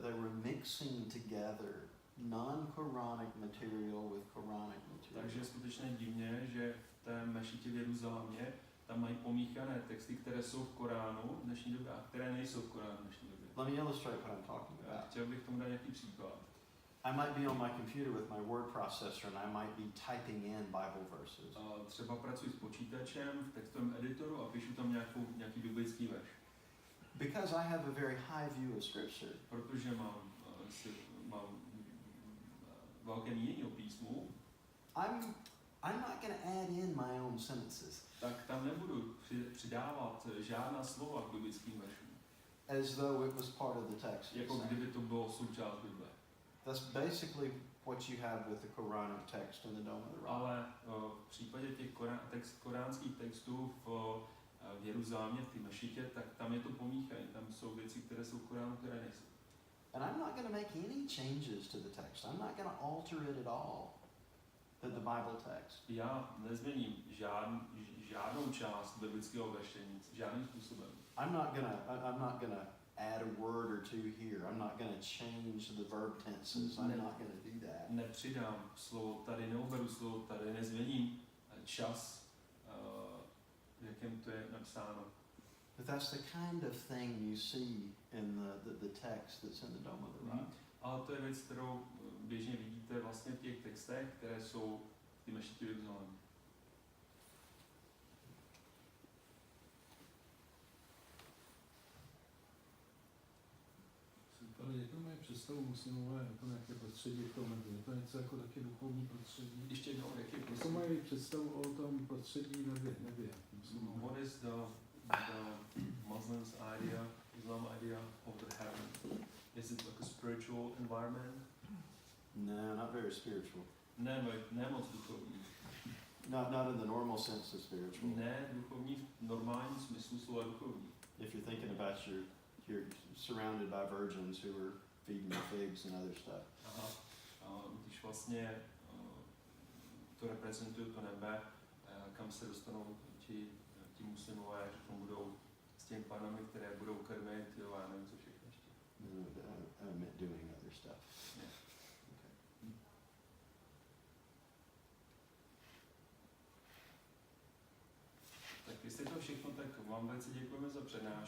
they were mixing together non-Quranic material with Quranic material. takže je skutečně divně, že v té mešitě v Jeruzalémě tam mají pomíchané texty, které jsou v Koránu v dnešní době a které nejsou v Koránu v dnešní době. Let me illustrate what I'm talking about. Chtěl bych tomu dát nějaký příklad. I might be on my computer with my word processor and I might be typing in Bible verses. Třeba pracuji s počítačem v textovém editoru a píšu tam nějaký biblický verš. Because I have a very high view of Scripture, Protože mám velké mínění o písmu, I'm not going to add in my own sentences tak tam nebudu přidávat žádná slova k biblickým veršům. as though it was part of the text. Jako kdyby to bylo součást Bible. That's basically what you have with the Quranic text in the Dome of the Rock. Ale v případě těch koránských textů v Jeruzalémě, v té mešitě, tak tam je to pomíchané. Tam jsou věci, které jsou v Koránu, které nejsou. And I'm not going to make any changes to the text. I'm not going to alter it at all, the Bible text. Já nezměním žádnou část biblického veršení, žádným způsobem. I'm not gonna add a word or two here. I'm not gonna change the verb tenses. I'm not gonna do that. Nepřidám slovo tady, neuberu slovo tady, nezměním čas, v jakém to je napsáno. But that's the kind of thing you see in the text that's in the Dome of the Rock. Ale to je věc, kterou běžně vidíte vlastně v těch textech, které jsou v té mešitě v Jeruzalému. Ale jakou mají představu muslimové jako nějaké prostředí v tom, je to něco jako taky duchovní prostředí? Ještě jednou, jaký je Jakou mají představu o tom prostředí nebě? What is the Muslims idea, Islam idea of the heaven? Is it like a spiritual environment? No, not very spiritual. Ne moc duchovní. Not in the normal sense of spiritual. Ne duchovní v normálním smyslu slova duchovní. If you're thinking about you're surrounded by virgins who are feeding the figs and other stuff. Aha. Když vlastně to reprezentuje to nebe, kam se dostanou ti muslimové, že tam budou s těmi panami, které budou krmit, jo, já nevím, co všechno ještě. No, I meant doing other stuff. Yeah. Okay. Tak jestli to všechno, tak vám velice děkujeme za přednášku.